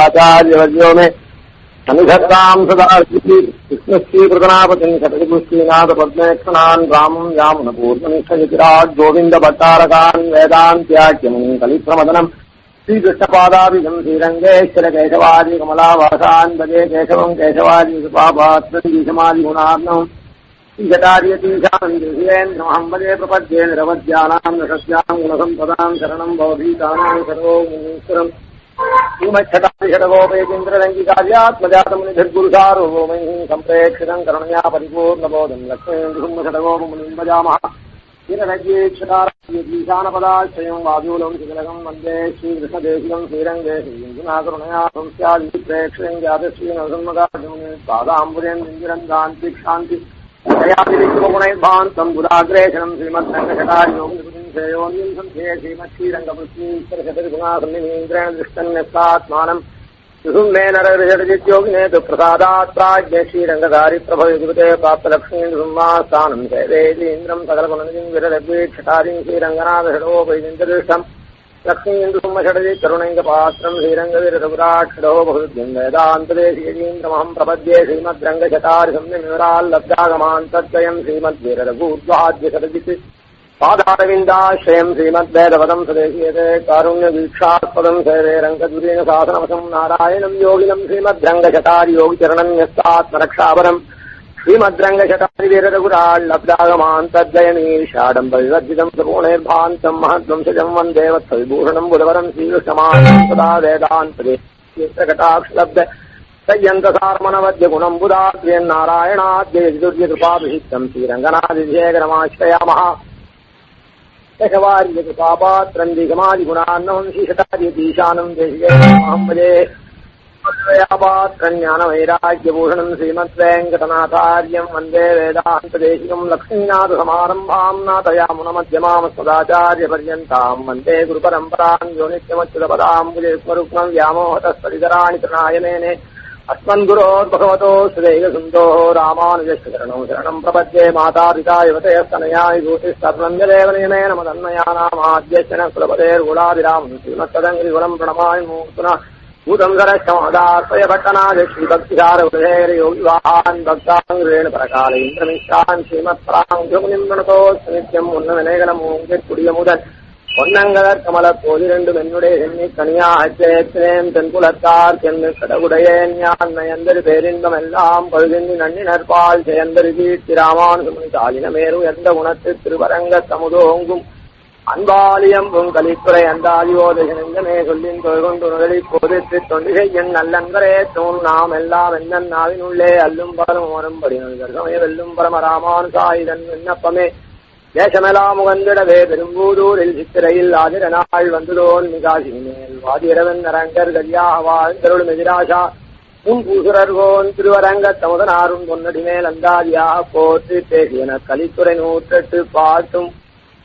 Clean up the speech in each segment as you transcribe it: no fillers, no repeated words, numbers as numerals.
आचार्यवर्यो मे अनुधत्ताम् सदा कृष्णश्रीकृतनापतिम् शतकुश्रीनाथपद्मेक्षणान् रामम् यामुनपूर्णनिष्ठयतिराट् गोविन्दभट्टारकान् वेदान्त्याख्यमुनिम् कलिप्रमदनम् श्रीकृष्णपादाभिजम् श्रीरङ्गेश्वर केशवादि कमलावासान् भजे केशवम् केशवादि सुपापात्रम् श्रीजटार्यतीशानन्दृहेन्द्रमहम् वदे प्रपद्ये निरवद्यानाम् नशस्याम् गुणसम्पदाम् शरणम् भवभीतानाम् सर्वो मुनीश्वरम् श्रीमच्छटाषडगोपयतीन्द्ररङ्गिकार्यात्मजातमुनिभिर्गुरुसार्वभौमैः सम्प्रेक्षितम् करुणया परिपूर्णबोधम् लक्ष्मीन्दुषडगोपमुनिम् भजामः ईशानपदाश्रयम् वादूलम् शिखलकम् वन्दे श्रीकृष्णदेशिकम् श्रीरङ्गे श्रीरङ्गिनाकरुणया संस्यादिप्रेक्षयम् जातश्रीनसन्मगामुनि पादाम्बुरेन् इन्दिरन्दान्तिक्षान्ति दयादिविश्वगुणैर्भान्तम् बुधाग्रेशनम् श्रीमद्रङ्गशटार्योगिम् संथे श्रीमच्छीरङ्गपृथ्वीश्वरशतगुणासन्निमीन्द्रेण दृष्टन्यस्तात्मानम् सुषुम्ने नरहृषडजिद्योगिने तु प्रसादात् प्राज्ञ श्रीरङ्गधारिप्रभविकृते प्राप्तलक्ष्मीम् सुम्मास्थानम् शैवेदीन्द्रम् सकलगुणनिधिम् विरलद्वीक्षटारिम् श्रीरङ्गनाथषडोपैदिन्द्रदृष्टम् लक्ष्मीन्दुसुम्मषडजि करुणैकपात्रम् श्रीरङ्गवीररघुराक्षडो बहुद्यम् वेदान्तदेशीन्द्रमहम् प्रपद्ये श्रीमद्रङ्गशटारिसंनिविराल्लब्धागमान् तद्वयम् श्रीमद्वीररघूर्ध्वाद्यषडजित् पादारविन्दाश्रयम् श्रीमद्वेदपदम् सदेशीयते कारुण्यवीक्षास्पदम् सेवे रङ्गदुरीनशासनवशम् नारायणम् योगिनम् श्रीमद्रङ्गशटारियोगिचरणम् यस्तात्मरक्षापरम् श्रीमद्रङ्गशटारिवीररघुराल्लब्धागमान् तद्वयमीशाडम्बविवर्जितम् सपूर्णैर्भान्तम् महद्वंशजम् वन्दे वत्सविभूषणम् बुधवरम् श्रीकृष्णमानम् सदा वेदान्तदेशीयकटाक्षलब्ध सय्यन्तसारमनवद्यगुणम् बुधाद्यन्नारायणाद्यैर्दुर्यकृपाभिषिक्तम् श्रीरङ्गनादिशेखरमाश्रयामः दशवार्यकृपापात्रम् दिगमादिगुणान्नवम् श्रीशटार्यतीशानम् देशिकेन्द्रमहम् भजे ज्ञानवैराग्यभूषणम् श्रीमद्वेङ्कटनाथार्यम् वन्दे वेदान्तदेशिकम् लक्ष्मीनाथसमारम्भाम् नाथयामुनमध्यमामस्मदाचार्यपर्यन्ताम् वन्दे गुरुपरम्पराम् यो नित्यमच्युतपदाम् भुजेस्मरुक्मम् व्यामोहतस्तरितराणि तृणायमेने अस्मद्गुरोर्भगवतोऽस्तु दैकसुन्दोः रामानुजस्य शरणम् प्रपद्ये माता पिता युवतयस्तनया विभूतिस्तर्वञ्जदेव नियमेन मदन्मयानामाद्यस्य न कुलपतेर्गुणाभिरामम् श्रीमत्तदङ्गिरिकुलम् प्रणमामि मूर्त्ना भूतम् सरक्षमदाश्रय पट्टनादि श्रीभक्तिसारयोगिवाहान् भक्ताङ्गेण परकाल इन्द्रमिश्रान् श्रीमत्पराङ्गमुनिम् प्रणतोऽस्तु नित्यम् उन्नविनयगणमूङ्गिर्कुडियमुदन् பொன்னங்கதர் கமல போலிரண்டு மென்னுடைய எண்ணி கனியாச்சேன் தென்குலத்தார் சென்று கடவுடையேன் யான் நயந்தரு பேரின்பம் எல்லாம் பழுதின்றி நன்னினற்பால் செயந்தரு கீர்த்தி ராமானுசமுனி தாலினமேரு எந்த குணத்து திருவரங்க சமுதோங்கும் அன்பாலியம் கலித்துறை அந்தாலியோதகனெஞ்சமே சொல்லின் தொழுகொண்டு நுழலி போதித்து தொண்டிகை என் நல்லன்பரே தூண் நாம் எல்லாம் என்னன் நாவினுள்ளே அல்லும் பரம் வரும்படி நல்கர்கமே வெல்லும் பரம ராமானுசாயுதன் விண்ணப்பமே தேசமெல்லாம் முகந்திடவே பெரும்பூதூரில் சித்திரையில் ஆதிர நாள் வந்துதோன் நிகாசி மேல் வாதிரவன் அரங்கர் கல்யாக வாழ்ந்தருள் எதிராசா முன் பூசுரர்கோன் திருவரங்க தமுதனாரும் பொன்னடி மேல் அந்தாதியாக போற்றி பேசியன கலித்துறை 108 பாட்டும்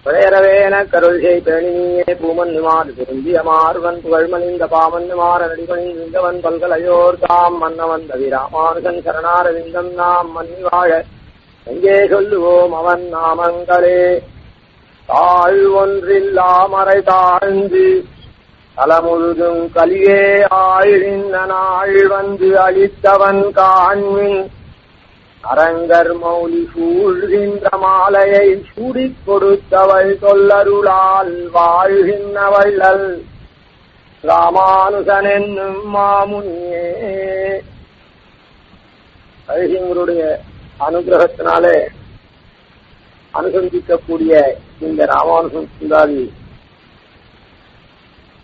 புரையரவேன கருள் செய் பேணினியே பூமன் நிமாறு திருந்திய மார்வன் புகழ்மணிந்த பாமன் நிமாற நடிபணி நின்றவன் பல்கலையோர் தாம் மன்னவன் தவி ராமானுசன் சரணாரவிந்தம் நாம் மன்னி வாழ எங்கே சொல்லுவோம் அவன் நாமங்களே தாழ்வொன்றில்லாமறை தாழ்ந்து தலமுழுதும் கலியே ஆழிந்த நாள் வந்து அளித்தவன் காண்மின் அரங்கர் மௌலி சூழ்கின்ற மாலையை சூடிக் கொடுத்தவள் சொல்லருளால் வாழ்கின்ற வள்ளல் ராமானுசன் என்னும் மாமுனியே. அழகியங்களுடைய அனுகிரகத்தினாலே அனுசந்திக்கக்கூடிய இந்த ராமானுஜன் சுந்தாரி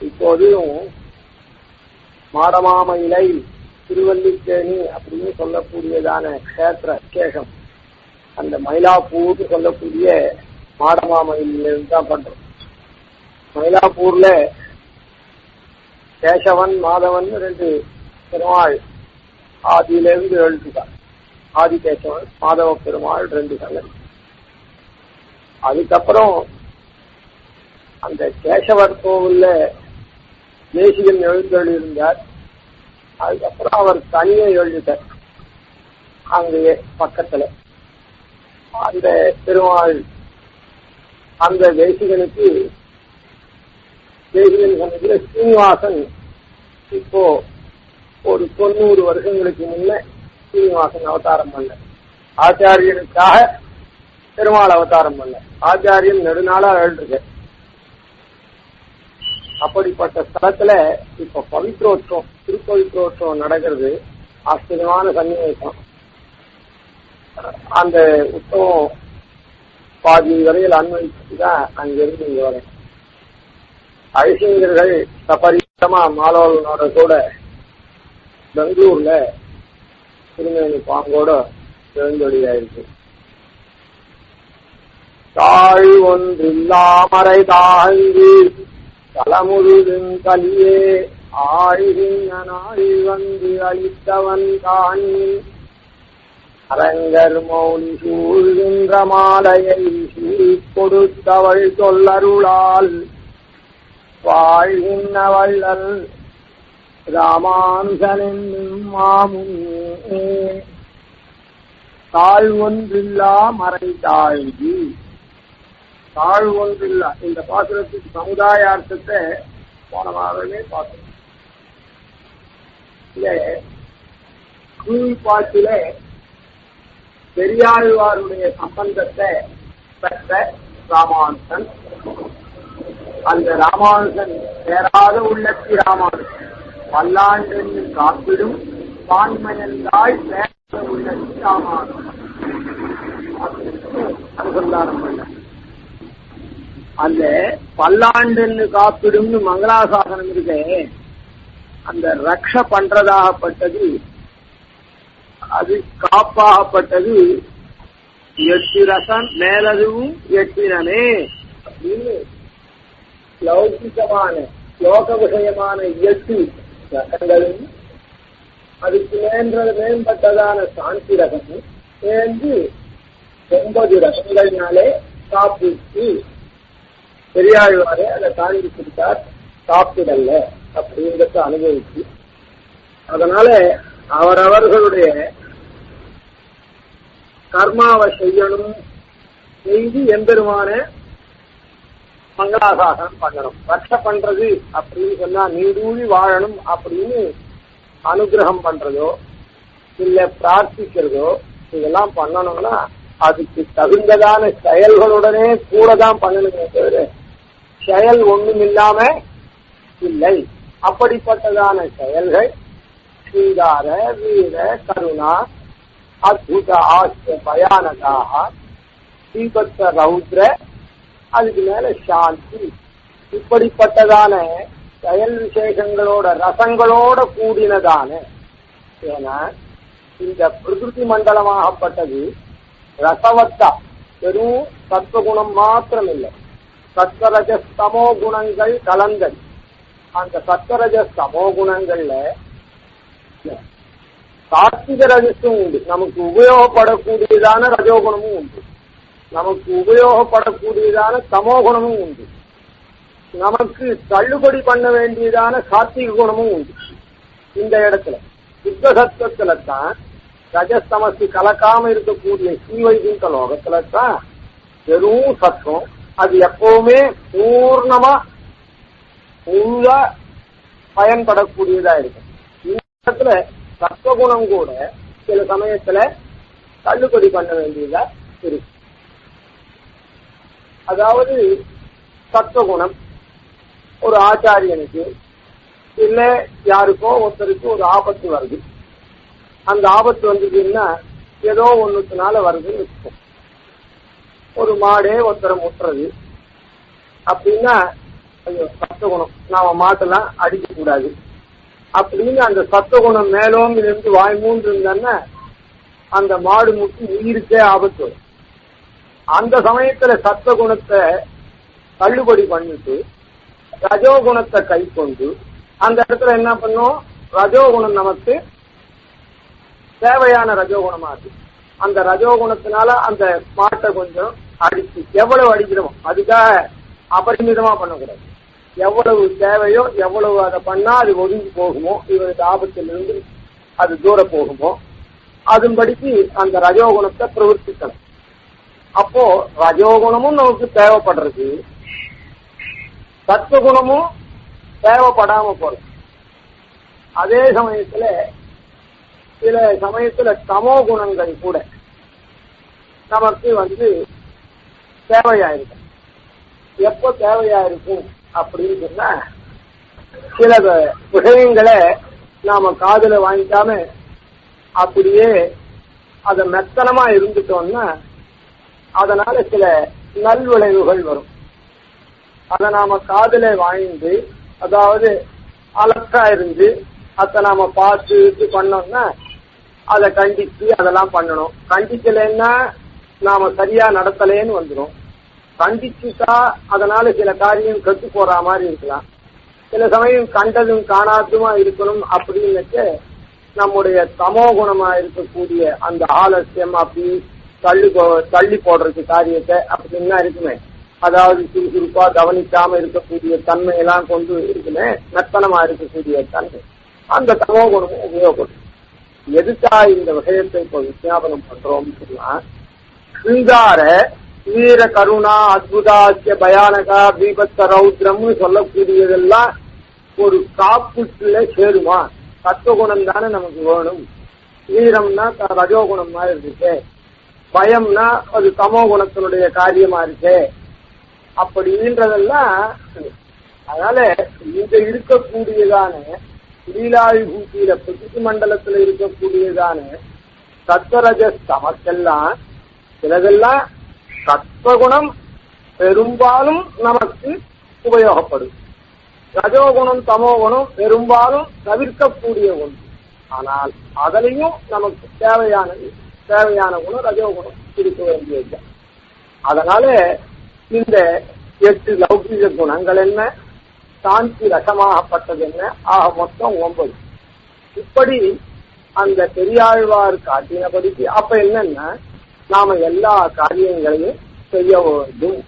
இப்போதும் மாடமாமயிலை திருவல்லிக்கேணி அப்படின்னு சொல்லக்கூடியதான கஷேத்திர விசேஷம் அந்த மயிலாப்பூர் சொல்லக்கூடிய மாடமாமயிலிருந்து தான் பண்றோம். மயிலாப்பூர்ல கேசவன் மாதவன் 2 பெருமாள் ஆதியிலிருந்து எழுதுதான். ஆதிகேசவன் மாதவ பெருமாள் 2 சங்கன். அதுக்கப்புறம் அந்த கேசவர் கோவில்ல தேசிகன் எழுந்தருளியிருந்தார். அதுக்கப்புறம் அவர் தனியே எழுதிட்டார் அங்கே பக்கத்துல. அந்த பெருமாள் அந்த தேசிகனுக்கு தேசிகன் சன்னதியில ஸ்ரீனிவாசன் இப்போ ஒரு 90 வருஷங்களுக்கு முன்ன சீனிவாசன் அவதாரம் பண்ண. ஆச்சாரியனுக்காக பெருமாள் அவதாரம் பண்ண. ஆச்சாரியன் நெடுநாளா எழுதுங்க. அப்படிப்பட்ட ஸ்தலத்துல இப்ப பவித்ரோத்சவம், திருப்பவித்ரோத்சவம் நடக்கிறது. ஆச்சரியமான சன்னிவேசம். அந்த உற்சவம் பாதி வரையில் அன்வயிச்சுதான் அங்கிருந்து இங்க வரேன். ஐசிங்கர்கள் சபரிதமா மாலோலனோட கூட பெங்களூர்ல திருமேனி பாங்கோட எழுந்தொழியாயிருக்கு. தாழ் ஒன்றில்லாமரை தாங்கி தலமுழுதும் கலியே ஆழ்கின்ற நாள் வந்து அளித்தவன் காணி அரங்கர் மௌனி சூழ்கின்ற மாலையை சூழிக் கொடுத்தவள் சொல்லருளால் வாழ்கின்ற வள்ளல் ராமானுஜனின் மாமுனே. தாழ் ஒன்றில்லா மறை தாழ்கி. தாழ் ஒன்றில்லா இந்த பாசுரத்துக்கு சமுதாயார்த்தத்தை போனமாகவே பார்த்தோம். கீழ்பாட்டில பெரியாழ்வாருடைய சம்பந்தத்தை பெற்ற ராமானுஜன். அந்த ராமானுஜன் சேராத உள்ளத்தி ராமானுஜன் பல்லாண்டு காப்பிடும் பான்மையந்தாய் சேராத உள்ளத்தி ராமானுஜன் அனுசந்தானம் பண்ண. அந்த பல்லாண்டுன்னு காப்பிடும்னு மங்களாசாசனம் இருக்கே, அந்த ரக்ஷ பண்றதாகப்பட்டது, அது காப்பாகப்பட்டது 8 ரசம் மேலதுவும் 8 அப்படின்னு லௌகிகமான லோக விஷயமான 8 ரசங்களும் அதுக்கு மேம்பட்டதான சாந்தி ரசமும் சேர்ந்து 9 ரசங்கள்னாலே காப்பிட்டு பெரியாழ்வாரே அதை தாண்டி கொடுத்தார். காப்பிடல்ல அப்படிங்கிறத அனுபவிச்சு, அதனால அவரவர்களுடைய கர்மாவை செய்யணும், செய்து எம்பெருமான மங்களாசாசனம் பண்ணணும். ரட்ச பண்றது அப்படின்னு சொன்னா நீடூழி வாழணும் அப்படின்னு அனுகிரகம் பண்றதோ இல்ல பிரார்த்திக்கிறதோ இதெல்லாம் பண்ணணும்னா அதுக்கு தகுந்ததான செயல்களுடனே கூட தான் பண்ணணுமே தவிர செயல் ஒண்ணும் இல்லாம இல்லை. அப்படிப்பட்டதான செயல்கள் ஸ்ரீகார வீர கருணா அத்புத ஆஸ்ய பயானகாக ஸ்ரீபத்த ரௌத்ர, அதுக்கு மேல சாந்தி, இப்படிப்பட்டதான செயல் விசேஷங்களோட ரசங்களோட கூடினதான. ஏன்னா இந்த பிரகிருதி மண்டலமாகப்பட்டது ரசவத்தா வெறும் சத்வகுணம் மாத்திரம் இல்லை, சத்வரஜஸ்தமோ குணங்கள் கலந்தது. அந்த சத்வரஜஸ்தமோ குணங்கள்ல சாத்விக ரஜஸும் உண்டு, நமக்கு உபயோகப்படக்கூடியதான ரஜோகுணமும் உண்டு, நமக்கு உபயோகப்படக்கூடியதான தமோகுணமும் உண்டு, நமக்கு தள்ளுபடி பண்ண வேண்டியதான சாத்விக குணமும் உண்டு. இந்த இடத்துல சுத்த சத்துவத்துல தான் ரஜஸ்தமசி கலக்காம இருக்கக்கூடிய ஸ்ரீவைகுண்ட லோகத்துல தான் வெறும் சத்துவம், அது எப்பவுமே பூர்ணமா உள்ள பயன்படக்கூடியதா இருக்கும். இந்த இடத்துல சத்துவகுணம் கூட சில சமயத்துல தள்ளுபடி பண்ண வேண்டியதா இருக்கு. அதாவது சத்துவகுணம் ஒரு ஆச்சாரியனுக்கு இல்ல யாருக்கோ ஒருத்தருக்கு ஒரு ஆபத்து வருது, அந்த ஆபத்து வந்ததுன்னா ஏதோ ஒண்ணுனால வருதுன்னு வச்சுக்கோம். ஒரு மாடே ஒருத்தரை முட்டுறது அப்படின்னா ஐயோ சத்துவகுணம், நாம மாட்டெல்லாம் அடிக்க கூடாது அப்படின்னு அந்த சத்துவகுணம் மேலோங்க இருந்து வாய் மூன்று இருந்தான்னா அந்த மாடு முட்டி உயிருக்கே ஆபத்து வரும். அந்த சமயத்துல சத்துவகுணத்தை தள்ளுபடி பண்ணிட்டு ரஜோகுணத்தை கை கொண்டு அந்த இடத்துல என்ன பண்ணும், ரஜோகுணம் நமக்கு தேவையான ரஜோகுணமா இருக்கு. அந்த ரஜோகுணத்தினால அந்த மாட்டை கொஞ்சம் அடிச்சு, எவ்வளவு அடிக்கிறோமோ அதுக்காக அபரிமிதமா பண்ணக்கூடாது, எவ்வளவு தேவையோ எவ்வளவு அதை பண்ணா அது ஒதுங்கி போகுமோ, இவருக்கு ஆபத்திலிருந்து அது தூர போகுமோ அதன்படிக்கு அந்த ரஜோகுணத்தை பிரவர்த்திக்கணும். அப்போ ரஜோகுணமும் நமக்கு தேவைப்படுறது, சத்துவகுணமும் தேவைப்படாம போறது. அதே சமயத்துல சில சமயத்துல தமோ குணங்கள் கூட நமக்கு தேவையாயிருக்கும். எப்போ தேவையாயிருக்கும் அப்படின்னு சொன்னா, சில விஷயங்களை நாம காதுல வாங்கிக்காம அப்படியே அத மெத்தனமா இருந்துட்டோம்னா அதனால சில நல்விளைவுகள் வரும். அதை நாம காதுல வாங்கி, அதாவது அலர்ட்டா இருந்து அதை நாம பார்த்து பண்ணோம்னா அதை கண்டிச்சு அதெல்லாம் பண்ணணும். கண்டிக்கலைன்னா நாம சரியா நடத்தலேன்னு வந்துடும். கண்டிச்சுட்டா அதனால சில காரியம் கெட்டு போற மாதிரி இருக்கலாம். சில சமயம் கண்டதும் காணாதுமா இருக்கணும் அப்படின்னு நம்முடைய தமோ குணமா இருக்கக்கூடிய அந்த ஆலசியம் அப்படி தள்ளி போடுறது காரியத்தை அப்படின்னா இருக்குமே. அதாவது சுறுசுறுப்பா கவனிக்காம இருக்கக்கூடிய தன்மையெல்லாம் கொண்டு இருக்குமே, மெத்தனமா இருக்கக்கூடிய தன்மை, அந்த தமோ குணமும் உபயோகப்படும். எதுக்கா இந்த விஷயத்தை இப்போ விஞ்ஞாபனம் பண்றோம்னு சொன்னா, ஸ்ரீங்கார வீர கருணா அத்புதாசிய பயானகா பீபத்த ரௌத்ரம்னு சொல்லக்கூடியதெல்லாம் ஒரு காப்புக்குள்ள சேருமா? சத்துவகுணம் தானே நமக்கு வேணும். வீரம்னா ரஜோகுணம் மாதிரி இருக்கு, பயம்னா அது தமோ குணத்தினுடைய காரியமா இருக்கு அப்படின்றதெல்லாம். அதனால இங்க இருக்கக்கூடியதான லீலாவிபூதியில பிரகிருதி மண்டலத்துல இருக்கக்கூடியதான சத்வரஜ தமக்கெல்லாம் சிலதெல்லாம் சத்வகுணம் பெரும்பாலும் நமக்கு உபயோகப்படும். ரஜோகுணம் தமோகுணம் பெரும்பாலும் தவிர்க்கக்கூடிய ஒன்று. ஆனால் அதிலையும் நமக்கு தேவையான குணம் ரஜோகுணம் இருக்க வேண்டியது. அதனால இந்த 8 லௌகிக குணங்கள் என்ன, சாந்தி ரசமாகப்பட்டது என்ன, ஆக மொத்தம் 9. இப்படி அந்த பெரியாழ்வார் காட்டினபடிக்கு அப்ப என்னன்னா, நாம எல்லா காரியங்களையும் செய்ய வேண்டும்.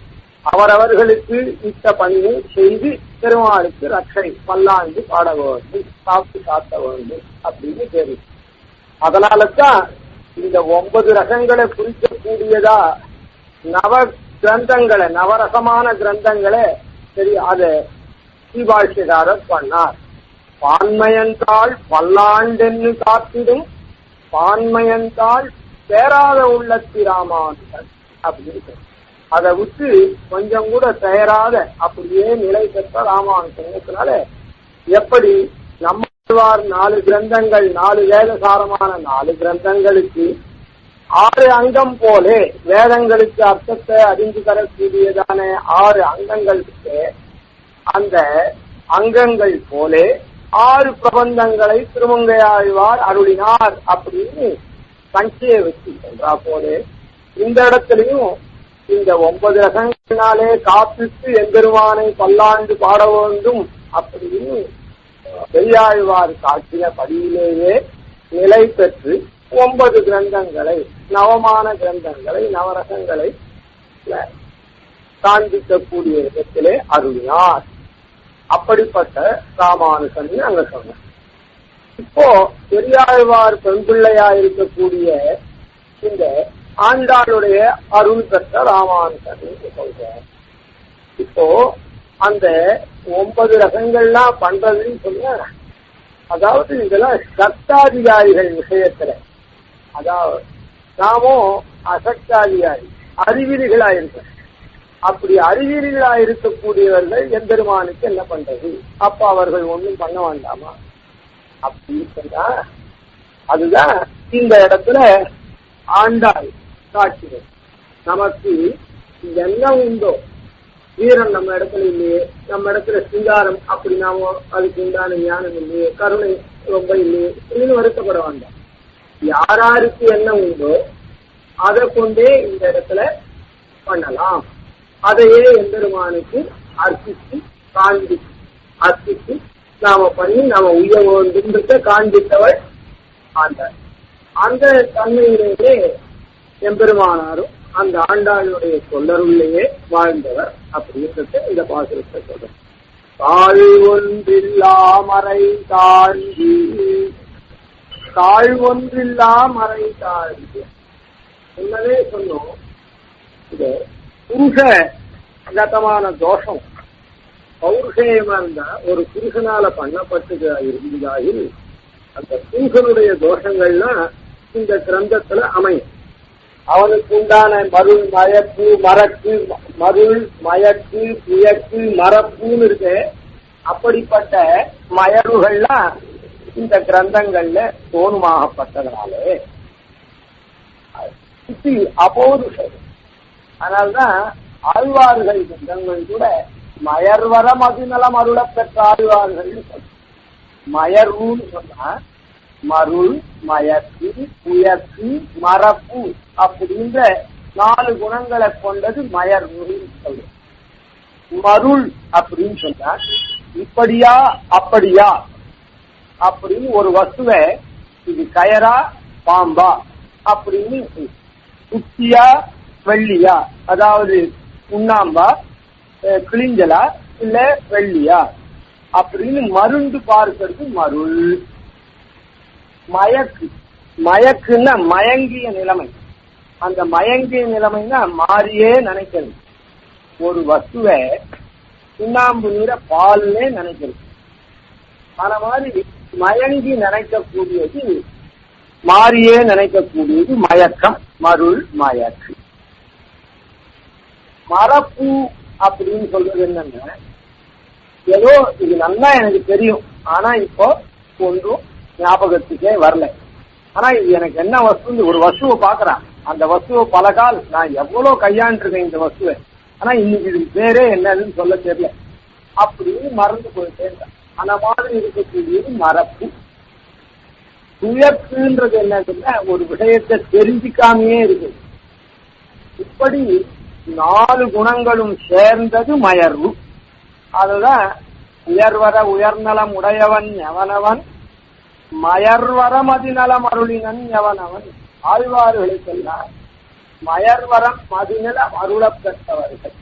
அவரவர்களுக்கு இட்ட பணியை செய்து பெருமாளுக்கு ரட்சை பல்லாண்டு பாட வேண்டும், காப்பு காத்த வேண்டும் அப்படின்னு தெரியும். அதனாலதான் இந்த 9 ரகங்களை குறிக்கக்கூடியதா நவ கிரந்தங்களை, நவரசமான கிரந்தங்களை சரி அதை ஸ்ரீபாஷ்யக்காரர் பண்ணார். பான்மையந்தாள் பல்லாண்டென்னு காத்திடும் பான்மையந்தாள் பேராத உள்ளத்திராமானுடன் அப்படின்னு அதை விட்டு கொஞ்சம் கூட பெயராத அப்படியே நிலை பெற்ற ராமானுஜனால எப்படி நம்ம 4 கிரந்தங்கள், 4 வேதசாரமான 4 கிரந்தங்களுக்கு 6 அங்கம் போலே, வேதங்களுக்கு அர்த்தத்தை அறிந்து தரக்கூடியதான 6 அங்கங்களுக்கு அந்த அங்கங்கள் போலே 6 பிரபந்தங்களை திருமங்கையாழ்வார் அருளினார் அப்படின்னு சங்கையை வச்சு சொல்றா போலே, இந்த இடத்துலயும் இந்த 9 ரகங்களினாலே காப்பிட்டு எம்பெருமானை பல்லாண்டு பாட வேண்டும் அப்படின்னு பெரியாழ்வார் காட்டின படியிலேயே நிலை பெற்று 9 கிரந்தங்களை, நவமான கிரந்தங்களை, நவரசங்களை காண்பிக்கக்கூடிய இடத்திலே அருளினார். அப்படிப்பட்ட ராமானுஜன் அங்க சொன்னார். இப்போ பெரியாழ்வார் பெண் பிள்ளையா இருக்கக்கூடிய இந்த ஆண்டாளுடைய அருள் பெற்ற ராமானுஜன் சொல்ற. இப்போ அந்த 9 ரகங்கள்லாம் பண்றதுன்னு சொன்ன, அதாவது இதெல்லாம் சத்தாதிகாரிகள் விஷயத்துல, அதாவது நாமும் அசக்தாதிகாரி அறிவிலிகளா இருக்க. அப்படி அறிவிலிகளா இருக்கக்கூடியவர்கள் எம்பெருமானுக்கு என்ன பண்றது? அப்ப அவர்கள் ஒன்றும் பண்ண வேண்டாமா அப்படின்னு சொன்னா, அதுதான் இந்த இடத்துல ஆண்டாள் காட்சிகள். நமக்கு என்ன உண்டோ, வீரம் நம்ம இடத்துல இல்லையே, நம்ம இடத்துல சிங்காரம் அப்படி நாம அதுக்கு உண்டான ஞானம் இல்லையே, கருணை ரொம்ப இல்லையே, இன்னும் வருத்தப்பட வேண்டாம். யாராருக்கு என்ன உண்டோ அதை கொண்டே இந்த இடத்துல பண்ணலாம். அதையே எம்பெருமானுக்கு அர்ப்பித்து அர்ப்பித்து நாம பண்ணி நாம உய வேண்டும்ன்றத காண்பித்தவள் ஆண்டாள். அந்த தன்மையிலேயே எம்பெருமானாரும் அந்த ஆண்டாளுடைய சொல்லருள்ளையே வாழ்ந்தவர் அப்படின்றத இந்த பாசுரத்தை சொல்ற. தாழ்வொன்றில்லா மறை தாழ்வி, தாழ்வொன்றில்லா மறை தாழ்வி என்னவே சொன்னோம். இது புருஷ கதமான தோஷம் பௌருஷேயமா இருந்தா ஒரு புருஷனால பண்ணப்பட்டது இருந்ததாயில் அந்த புருஷனுடைய தோஷங்கள்லாம் இந்த கிரந்தத்துல அமையும். அவனுக்கு உண்டான மருள் மயக்கு மறக்கு மருள் மயக்கு புயக்கு மரப்புன்னு இருக்கு. அப்படிப்பட்ட மயறுகள்லாம் இந்த கிரந்தங்கள்ல தோணுமாகப்பட்டதுனாலே இது அபௌருஷம். அதனால்தான் ஆழ்வார்கள் கிரந்தங்கள் கூட மயர்வர மதுநலம் அருள பெற்ற ஆழ்வார்கள். மயர்வுன்னு சொன்னா மருள் மயக்கு புயக்கு மரப்பு அப்படின்ற 4 குணங்களை கொண்டது மயர்வு சொல்லும். மருள் அப்படின்னு சொன்னா இப்படியா அப்படியா அப்படின்னு ஒரு வஸ்துவை இது கயரா பாம்பா அப்படின்னு குட்டியா வெள்ளியா, அதாவது உண்ணாம்பா கிளிஞ்சலா இல்ல வெள்ளியா அப்படின்னு மருந்து பார்க்கிறது மருள். மயக்கு மயக்குன்னா மயங்கிய நிலைமை. அந்த மயங்கிய நிலைமைன்னா மாறியே நினைக்கிறது. ஒரு வஸ்துவை சுண்ணாம்பு நீர பால்னே நினைக்கிறது. அந்த மாதிரி மயங்கி நினைக்கக்கூடியது மாறியே நினைக்கக்கூடியது மயக்கம், மருள் மயக்கு. மரப்பு அப்படின்னு சொல்றது என்னன்னா, ஏதோ இது நல்லா எனக்கு தெரியும், ஆனா இப்போ ஒன்றும் ஞாபகத்துக்கே வரல. ஆனா இது எனக்கு என்ன வஸ்து, ஒரு வஸ்துவை பாக்குறான், அந்த வஸ்துவை பல கால் நான் எவ்வளவு கையாண்டிருக்கேன் இந்த வஸ்துவை, ஆனா இன்னைக்கு இது பேரே என்னதுன்னு சொல்ல தெரியல அப்படின்னு மறந்து போயிட்டே இருக்கான். அந்த மாதிரி இருக்கக்கூடியது மரப்பு. துயர்க்குன்றது என்னதுன்னா ஒரு விஷயத்தை தெரிஞ்சுக்காமையே இருக்கு. இப்படி 4 குணங்களும் சேர்ந்தது மயர்வு. அதுதான் உயர்வர உயர்நலம் உடையவன் எவனவன், மயர்வரம் அதிநலம் அருளினன் எவனவன். ஆழ்வார்களுக்கெல்லாம் மயர்வரம் மதிநலம் அருளப் பெற்றவர்கள்.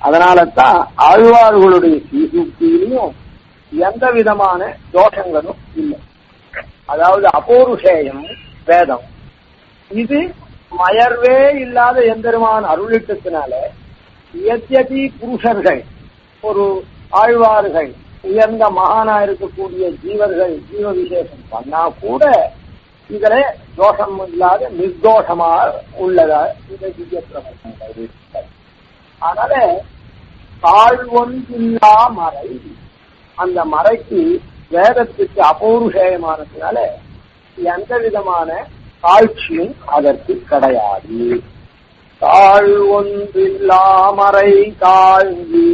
அதனாலதான் ஆழ்வார்களுடைய சீசூக்தியிலும் எந்த விதமான தோஷங்களும் இல்லை. அதாவது அபௌருஷேயம் வேதம், இது மயர்வே இல்லாத எம்பெருமான் அருளிட்டத்தினால எத்யதி புருஷர்கள், ஒரு ஆழ்வார்கள் உயர்ந்த மகானா இருக்கக்கூடிய ஜீவர்கள் ஜீவ விசேஷம் பண்ணா கூட இதுல தோஷம் இல்லாத நிர்தோஷமாக உள்ளதா இந்த திவ்ய பிரபந்தங்கள். அதனால தாழ்வொன்றில்லா மறை, அந்த மறைக்கு வேதத்துக்கு அபௌருஷேயமானதுனால எந்த விதமான தாழ்ச்சியும் அதற்கு கிடையாது. தாழ்வொன்றில்லா மறை தாழ்ந்து,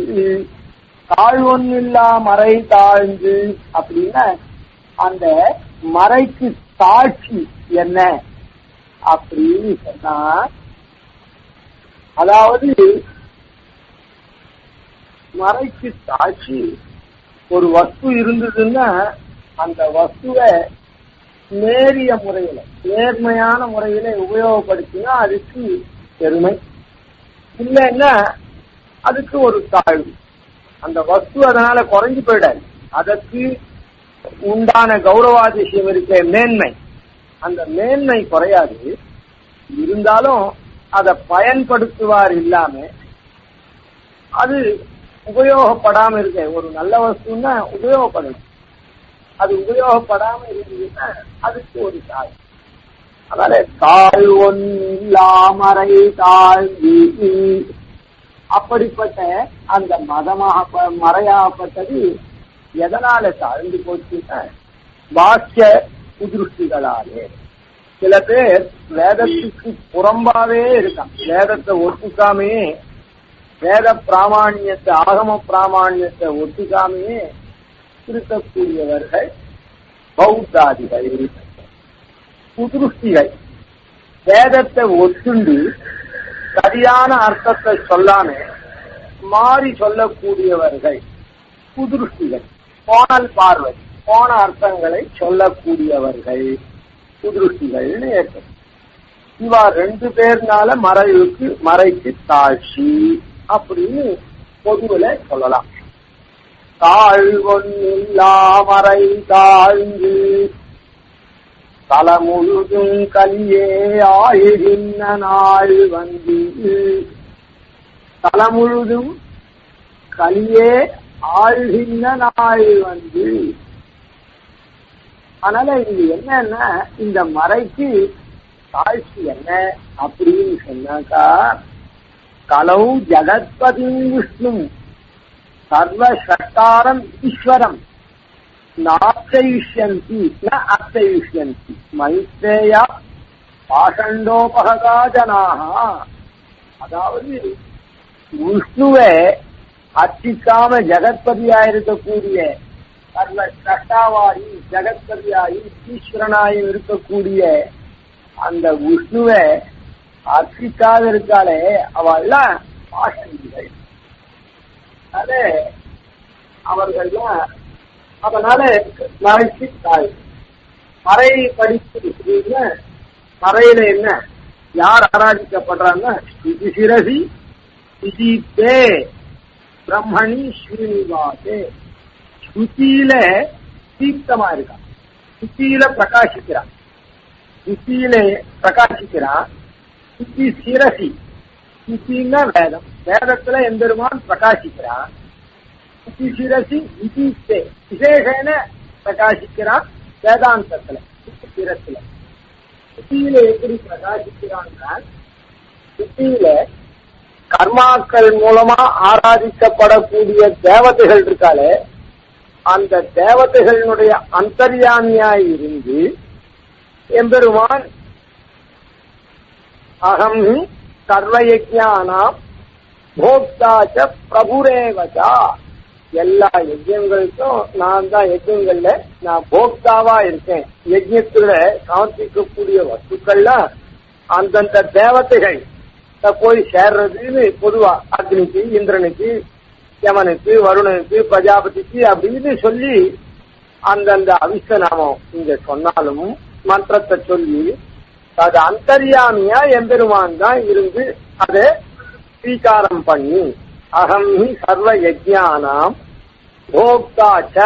தாழ்வொன்றில்லா மறை தாழ்ந்து அப்படின்னா அந்த மறைக்கு சாட்சி என்ன அப்படின்னு சொன்னா, அதாவது மறைக்கு சாட்சி ஒரு வஸ்து இருந்ததுன்னா அந்த வஸ்துவை நேரிய முறையில நேர்மையான முறையில உபயோகப்படுத்தினா அதுக்கு பெருமை, இல்லைன்னா அதுக்கு ஒரு தாழ்வு. அந்த வஸ்து அதனால குறைஞ்சு போயிடாது, அதற்கு உண்டான கௌரவாதிசயம் இருக்க மேன்மை, அந்த மேன்மை குறையாது. இருந்தாலும் அதை பயன்படுத்துவார் இல்லாம அது உபயோகப்படாம இருக்க. ஒரு நல்ல வஸ்துன்னா உபயோகப்படணும், அது உபயோகப்படாம இருந்ததுன்னா அதுக்கு ஒரு தாழ். அதனால தாழ்வொன்னில்லாமறை தாழ்ந்து, அப்படிப்பட்ட அந்த மதமாக மறையாகப்பட்டது எதனால தாழ்ந்து போச்சுன்னா பாக்கிய குதிருஷ்டிகளாலே. சில பேர் வேதத்துக்கு புறம்பாவே இருக்கான், வேதத்தை ஒத்துக்காமையே, வேத பிராமணியத்தை ஆகம பிராமணியத்தை ஒத்துக்காமையே இருக்கக்கூடியவர்கள் பௌத்தாதிகள், குதிருஷ்டிகள். வேதத்தை ஒத்துண்டு சரியான அர்த்தத்தை சொல்லாம மாறி சொல்லக்கூடியவர்கள் குதிருஷ்டிகள். கோணல் பார்வை, போன அர்த்தங்களை சொல்லக்கூடியவர்கள் குதிருஷ்டிகள்னு ஏற்படும். இவா 2 பேர்னால மறைக்கு தாழ்ச்சி அப்படின்னு பொதுவில சொல்லலாம். தாழ்வொன்னில்லா மறை தாழ்ந்து தலமுழுதும் கலியே ஆயிரின்ன நாள் வந்து, தலமுழுதும் கலியே ஆழ்கின்ற நாள் வந்து. அதனால இது என்னன்னா, இந்த மறைக்கு சாட்சி என்ன அப்படின்னு சொன்னாக்கா, கலவு ஜகத்பதி விஷ்ணு சர்வசட்டாரம் ஈஸ்வரம் நாப்தயிஷ்யந்தி ந அப்தயிஷ்யந்தி மைத்ரேயா பாஷண்டோபகதா ஜனாக. அதாவது விஷ்ணுவை அர்ச்சிக்காம ஜகத்பதியா இருக்கக்கூடிய, சர்வ சட்டாவாயி ஜகத்பதியாயி ஈஸ்வரனாயும் இருக்கக்கூடிய அந்த விஷ்ணுவை அர்ச்சிக்காத இருக்காளே அவள்லாம் பாஷண்டிகள். அதே அவர்கள்லாம் அதனால மறைச்சு தாய் மறை படிப்பு. மறையில என்ன யார் ஆராதிக்கப்படுறாங்கன்னா, சிரசி விஜித்தே பிரம்மணி ஸ்ரீனிவாசே. ஸ்ருதியில தீர்த்தமா இருக்கான், ஸ்ருதியில பிரகாசிக்கிறான், ஸ்ருதியில பிரகாசிக்கிறான். ஸ்ருதி சிரசி, ஸ்ருதின்னா வேதம், வேதத்துல எம்பெருமான் பிரகாசிக்கிறான். ஸ்ருதி சிரசி விஜித்தே விசேஷன பிரகாசிக்கிறான் வேதாந்தத்துல. சிரசில ஸ்ருதியில எப்படி பிரகாசிக்கிறான்னா, ஸ்ருதியில கர்மாக்கள் மூலமா ஆராதிக்கப்படக்கூடிய தேவதைகள் இருக்காளே, அந்த தேவதைகளினுடைய அந்தர்யாமியாய் இருந்து எம்பெருமான் அகம் சர்வயஜ்ஞானாம் போக்தாச்ச பிரபுரேவச்சா, எல்லா யஜ்யங்களுக்கும் நான் தான், யஜ்யங்கள்ல நான் போக்தாவா இருக்கேன். யஜ்யத்துல சமர்ப்பிக்கக்கூடிய வஸ்துக்கள்லாம் அந்தந்த தேவதைகள் போய் சேர்றதுன்னு பொதுவா அக்னிக்கு, இந்திரனுக்கு, யமனுக்கு, வருணனுக்கு, பிரஜாபதிக்கு அப்படின்னு சொல்லி அந்தந்த அவிச நாமம் இங்க சொன்னாலும் மந்திரத்தை சொல்லி அது அந்தர்யாமியா எம்பெருமான் தான் இருந்து அதை ஸ்வீகாரம் பண்ணி அகம் ஹி சர்வ யஜ்ஞானாம் போக்தாச்ச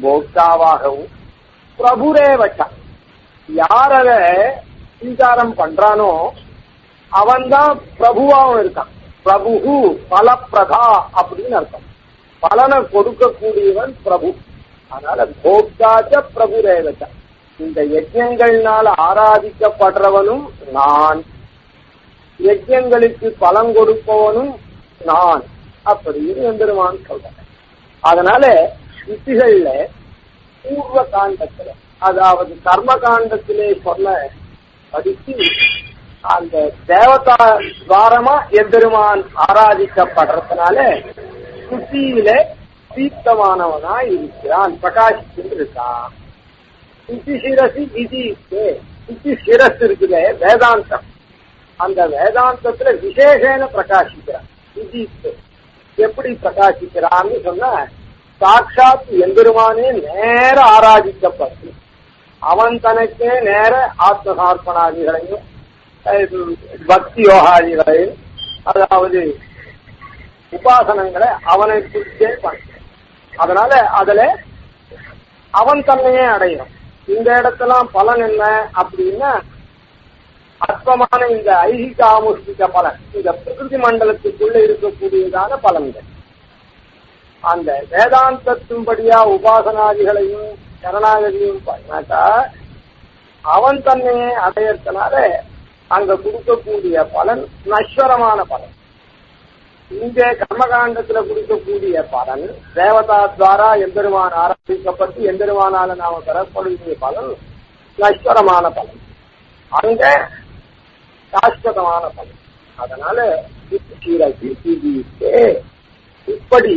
போக்தாவாகவும் பிரபுரேவச்ச யார் அதை ஸ்வீகாரம் பண்றானோ அவன்தான் பிரபுவாவும் இருக்கான். பிரபு பலப்பிரதா அப்படின்னு அர்த்தம், பலனை கொடுக்கக்கூடியவன் பிரபு. அதனால போக்தாச்ச பிரபுரேவச்ச, இந்த யஜ்யங்கள்னால ஆராதிக்கப்படுறவனும் நான், யஜ்யங்களுக்கு பலன் கொடுப்பவனும் நான் அப்படின்னு எம்பெருமான் சொல்றேன். அதனால ஸ்ருதிகள்ல பூர்வ காண்டத்துல, அதாவது கர்ம காண்டத்திலே சொன்ன படித்து அந்த தேவதா துவாரமா எம்பெருமான் ஆராதிக்கப்படுறதுனால ஸ்ருதியில தீர்த்தமானவனா இருக்கிறான், பிரகாசித்து இருக்கான். சுத்தி சிரசி விதி, சுத்தி சிரஸ் இருக்குதே வேதாந்தம், அந்த வேதாந்தத்துல விசேஷன பிரகாசிக்கிறான். விதித்து எப்படி பிரகாசிக்கிறான்னு சொன்ன, சாட்சாத் எம்பெருமானே நேர ஆராதிக்கப்பட்டு அவன் தனக்கே நேர ஆத்மசார்ப்பணாதிகளையும் பக்தி யோகாதிகளையும், அதாவது உபாசனங்களை அவனை குறிச்சே பண்ண. அதனால அதுல அவன் தன்னையே அடையும். இந்த இடத்தெல்லாம் பலன் என்ன அப்படின்னா, அற்பமான இந்த ஐகிக ஆமுஷ்டிக பலன், இந்த பிரகிருதி மண்டலத்துக்குள்ள இருக்கக்கூடியதான பலன்கள். அந்த வேதாந்தத்தின்படியா உபாசனாதிகளையும் சரணாகதியும் பண்ணாக்கா அவன் தன்னையே அடையறதுனால அங்க கொடுக்கக்கூடிய பலன் நஸ்வரமான பலன். இங்கே கர்மகாண்டத்துல கொடுக்கக்கூடிய பலன் தேவதா துவாரா எம்பெருமான் ஆரம்பிக்கப்பட்டு எம்பெருமானால நாம பெறக்கூடிய பலன் நஸ்வரமான பலன், அங்க சாஸ்வதமான பலன். அதனால இப்படி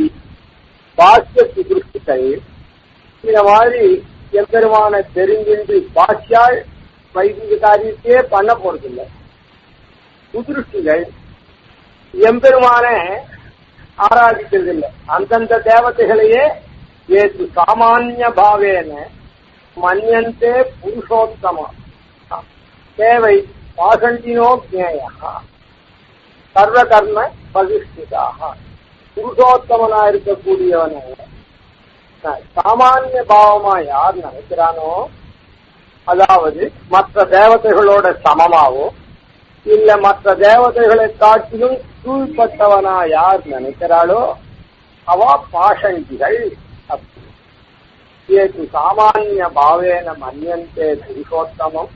பாஷ்ய சுதிருஷ்டிகள் இந்த மாதிரி எம்பெருமான தெரிஞ்சின்று பாஷ்யால் வைதிக காரியத்தையே பண்ண போறதில்லை. சுதிருஷ்டிகள் எம்பெருமான ஆராதிக்கிறதில்லை, அந்தந்த தேவதைகளையே ஏது சாமானிய பாவேன மன்யந்தே புருஷோத்தம தேவை பாசண்டினோ ஜேயா சர்வகர்ம பகிஷ்டிதாக. புருஷோத்தமனா இருக்கக்கூடியவன சாமானிய பாவமா யார் நினைக்கிறானோ, அதாவது மற்ற தேவதைகளோட சமமாவோ இல்ல மற்ற தேவதைகளை காட்டிலும் கீழ்பட்டவனா யார் நினைக்கிறாளோ அவா பாஷண்டிகள். சாமானிய பாவேன மன்யந்தே புருஷோத்தமம்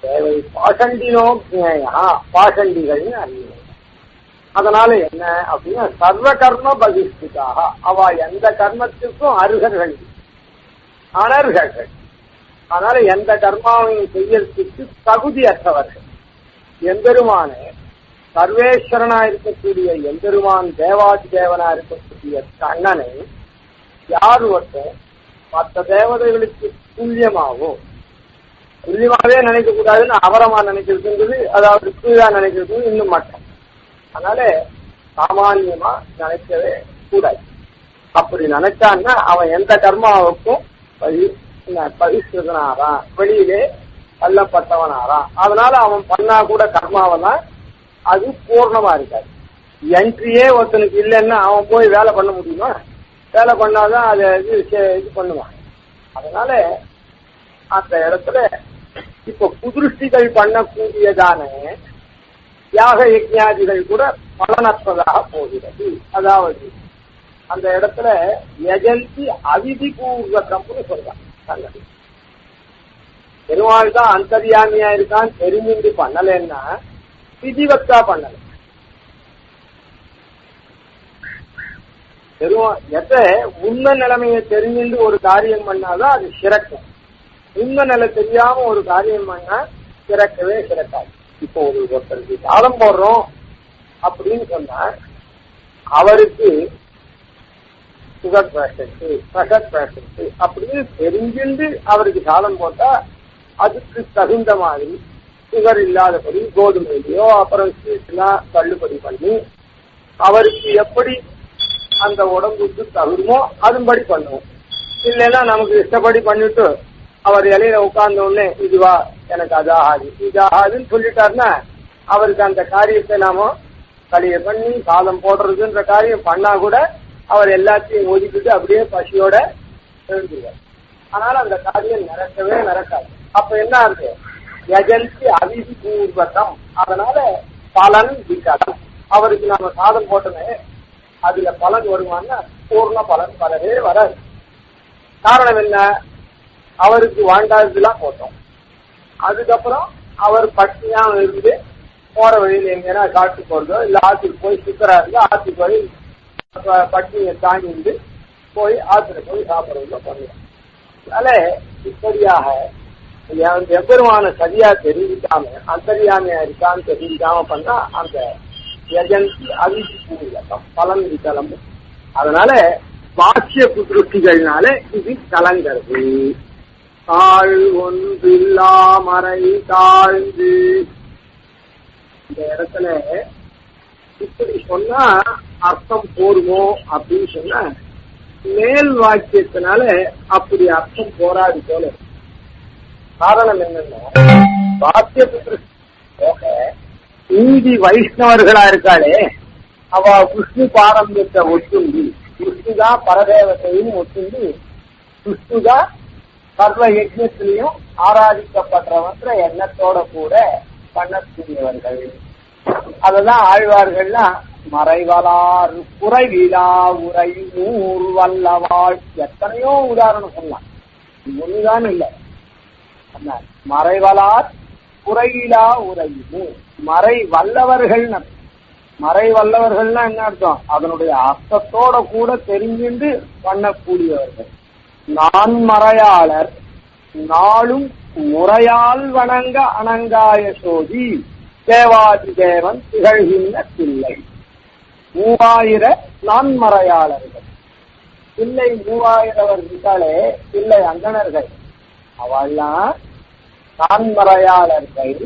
தேவை பாஷண்டினோ ஜேயா, பாஷண்டிகள் அறிய. அதனால என்ன அப்படின்னா சர்வ கர்ம பகிஷ்டிதாக, அவ எந்த கர்மத்திற்கும் அருகர்கள், அனர்கர்கள். அதனால எந்த கர்மாவையும் செய்யறதுக்கு தகுதியற்றவர்கள். எம்பெருமானே சர்வேஸ்வரனா இருக்கக்கூடிய எம்பெருமான் தேவாதி தேவனா இருக்கக்கூடிய கண்ணனை யார் ஒருத்தர் மற்ற தேவதைகளுக்கு துல்லியமாவோ, துல்லியமாவே நினைக்க கூடாதுன்னு அவரமா நினைக்கிறது, அதாவது கீழா நினைக்கிறது இன்னும் மாட்டோம். அதனால சாமான்யமா நினைக்கவே கூடாது. அப்படி நினைச்சான்னா அவன் எந்த கர்மாவுக்கும் பகிஷ்டனாரான், வெளியிலே தள்ளப்பட்டவனாரான். அதனால அவன் பண்ணா கூட கர்மாவெல்லாம் அது பூர்ணமா இருக்காது. என்ட்ரியே ஒருத்தனுக்கு இல்லைன்னா அவன் போய் வேலை பண்ண முடியுமா? வேலை பண்ணாதான் அதை இது பண்ணுவான். அதனால அந்த இடத்துல இப்ப குதிருஷ்டிகள் பண்ணக்கூடியதான யாக யஜ்ஞாதிகள் கூட பலனற்றதாக போகிறது. அதாவது அந்த இடத்துல யஜந்தி அவிதி பூர்வகம்னு சொல்றாங்க. பெருமாள் தான் அந்தர்யாமியா இருக்கான் தெரிஞ்சு பண்ணலன்னா விதிவத்தா பண்ணல. உண்மை நிலைமையை தெரிஞ்சுட்டு ஒரு காரியம் பண்ணாதான் அது சிறக்கும். உண்மை நிலை தெரியாம ஒரு காரியம் பண்ணா சிறக்கவே சிறக்காது. இப்போ ஒருத்தருக்கு சாதம் போடுறோம் அப்படின்னு சொன்னா அவருக்கு சுகர் பேஷண்ட், பிரஷர் பேஷண்ட் அப்படின்னு தெரிஞ்சுட்டு அவருக்கு சாதம் போட்டா அதுக்கு தகுந்த மாதிரி சுகர் இல்லாதபடி கோதுமையிலையோ அப்புறம் ஸ்வீட்லாம் தள்ளுபடி பண்ணி அவருக்கு எப்படி அந்த உடம்புக்கு தகுமோ அதுபடி பண்ணுவோம். இல்லைன்னா நமக்கு இஷ்டப்படி பண்ணிட்டு அவர் இலையில உட்கார்ந்த உடனே இதுவா எனக்கு அது ஆகாது இது ஆகாதுன்னு சொல்லிட்டாருன்னா அவருக்கு அந்த காரியத்தை நாம களிய பண்ணி சாதம் போடுறதுன்ற காரியம் பண்ணா கூட அவர் எல்லாத்தையும் ஒதுக்கிட்டு அப்படியே பசியோட எழுந்துருவார். அதனால அந்த காரியம் நடக்கவே நடக்காது. அப்ப என்ன இருக்கு? யஜந்தி அவிதி பூர்வகம். அதனால பலன் விகலம். அவருக்கு நாம சாதம் போட்டோமே அதுல பலன் வருவான்னா பூர்ண பலன் வரவே வராது. காரணம் என்ன? அவருக்கு வாண்டாததுலாம் போட்டோம். அதுக்கப்புறம் அவர் பட்டினியா இருந்து போற வழியில எங்கன்னா காட்டு போறதோ இல்ல ஆற்றுக்கு போய் சுத்தரா இருந்தா ஆற்றுக்கு போய் பட்டினியை தாங்கிட்டு போய் ஆற்றுல போய் சாப்பிடுறதுல பண்ணுவோம். அதனால இப்படியாக எம்பெருமான சரியா தெரிவிக்காம அந்தரியாமையா இருக்கான்னு தெரிவிக்காம பண்ணா அந்த யஜந்தி அவிதி பூர்வகம் பலன் விகலம். அதனால பாக்கிய புதிருஷ்டிகள்னால இது கலங்கிறது. தாழ் ஒன்றில்லா மறை தாழ்ந்து. இந்த இடத்துல இப்படி சொன்னா அர்த்தம் போருமோ அப்படின்னு சொன்னா மேல் வாக்கியத்தினால அப்படி அர்த்தம் போராது போல. காரணம் என்னன்னா பாக்கிய புதிருஷ்டி போக நீதி வைஷ்ணவர்களா இருக்காளே அவ விஷ்ணு பாரம்பரியத்தை ஒத்துண்டி விஷ்ணுதான் பரதேவத்தையும் ஒத்துண்டி விஷ்ணுதான் சர்வ யஜ்ஞத்திலையும் ஆராதிக்கப்படுறவன்ற எண்ணத்தோட கூட பண்ணக்கூடியவர்கள். அததான் ஆழ்வார்கள்லாம் மறைவலார் குறைவிலா உரை நூறு வல்லவாள் எத்தனையோ உதாரணம் சொல்லலாம். ஒண்ணுதான் இல்லை. மறைவலார் குறையிலா உரையினு மறை வல்லவர்கள். மறை வல்லவர்கள்னா என்ன அர்த்தம்? அதனுடைய அர்த்தத்தோட கூட தெரிஞ்சுண்டு பண்ணக்கூடியவர்கள். நான் மறையாளர் நாளும் முறையால் வணங்க அணங்காய சோதி தேவாதி தேவன் திகழ்கின்ற பிள்ளை. 3000 நான்மறையாளர்கள். பிள்ளை 3000 இருக்காளே பிள்ளை அந்தணர்கள் அவெல்லாம் நான்மறையாளர்கள்.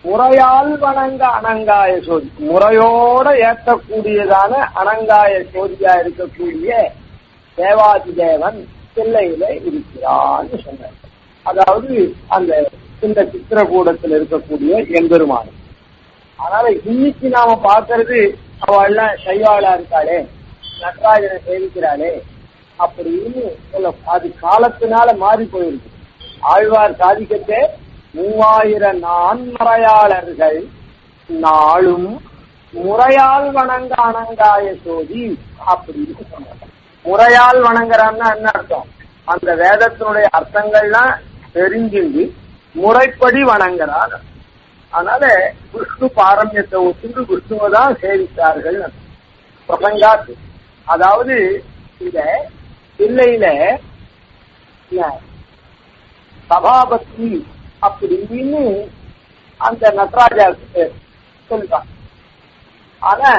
முறையால் வணங்க அணங்காய சோதி முறையோட ஏற்றக்கூடியதான அணங்காய சோதியா இருக்கக்கூடிய தேவாதி தேவன் பிள்ளையில இருக்கிறான்னு சொன்னார். அதாவது அந்த இந்த சித்திரகூடத்தில் இருக்கக்கூடிய எம்பெருமான். அதனால இன்னைக்கு நாம பாக்குறது அவெல்லாம் சைவாளா இருக்காளே நடராஜனை சேவிக்கிறாளே அப்படின்னு சொல்ல அது காலத்தினால மாறி போயிருக்கு. ஆழ்வார் சாதிக்கத்தே 3000 நான்மறையாளர்கள் நாளும் முறையால் வணங்க அணங்காய சோதி அப்படின்னு சொன்னாங்க. முறையால் வணங்குறான்னா என்ன அர்த்தம்? அந்த வேதத்தினுடைய அர்த்தங்கள்லாம் தெரிஞ்சு முறைப்படி வணங்குறார். அதனால விஷ்ணு பாரமியத்தை ஒத்துண்டு விஷ்ணுவை தான் சேவித்தார்கள் பிரசங்காத்து. அதாவது இந்த பிள்ளையில சபாபதி அப்படின்னு அந்த நடராஜா சொல்றான். ஆனா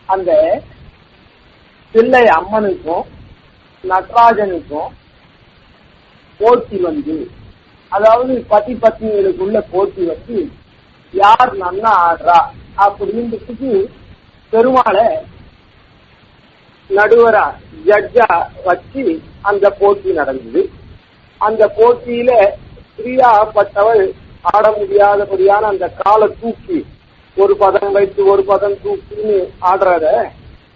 அந்த பிள்ளை அம்மனுக்கும் நடராஜனுக்கும் போட்டி வந்து, அதாவது பத்தி பத்னிகளுக்குள்ள போட்டி வந்து யார் நன்னா ஆடுறா அப்படின்றதுக்கு பெருமாளை நடுவரா ஜட்ஜா வச்சு அந்த போட்டி நடந்தது. அந்த போட்டியில ஸ்ரீயாகப்பட்டவள் ஆட முடியாதபடியான அந்த காலை தூக்கி ஒரு பதம் வைத்து ஒரு பதம் தூக்கின்னு ஆடுறத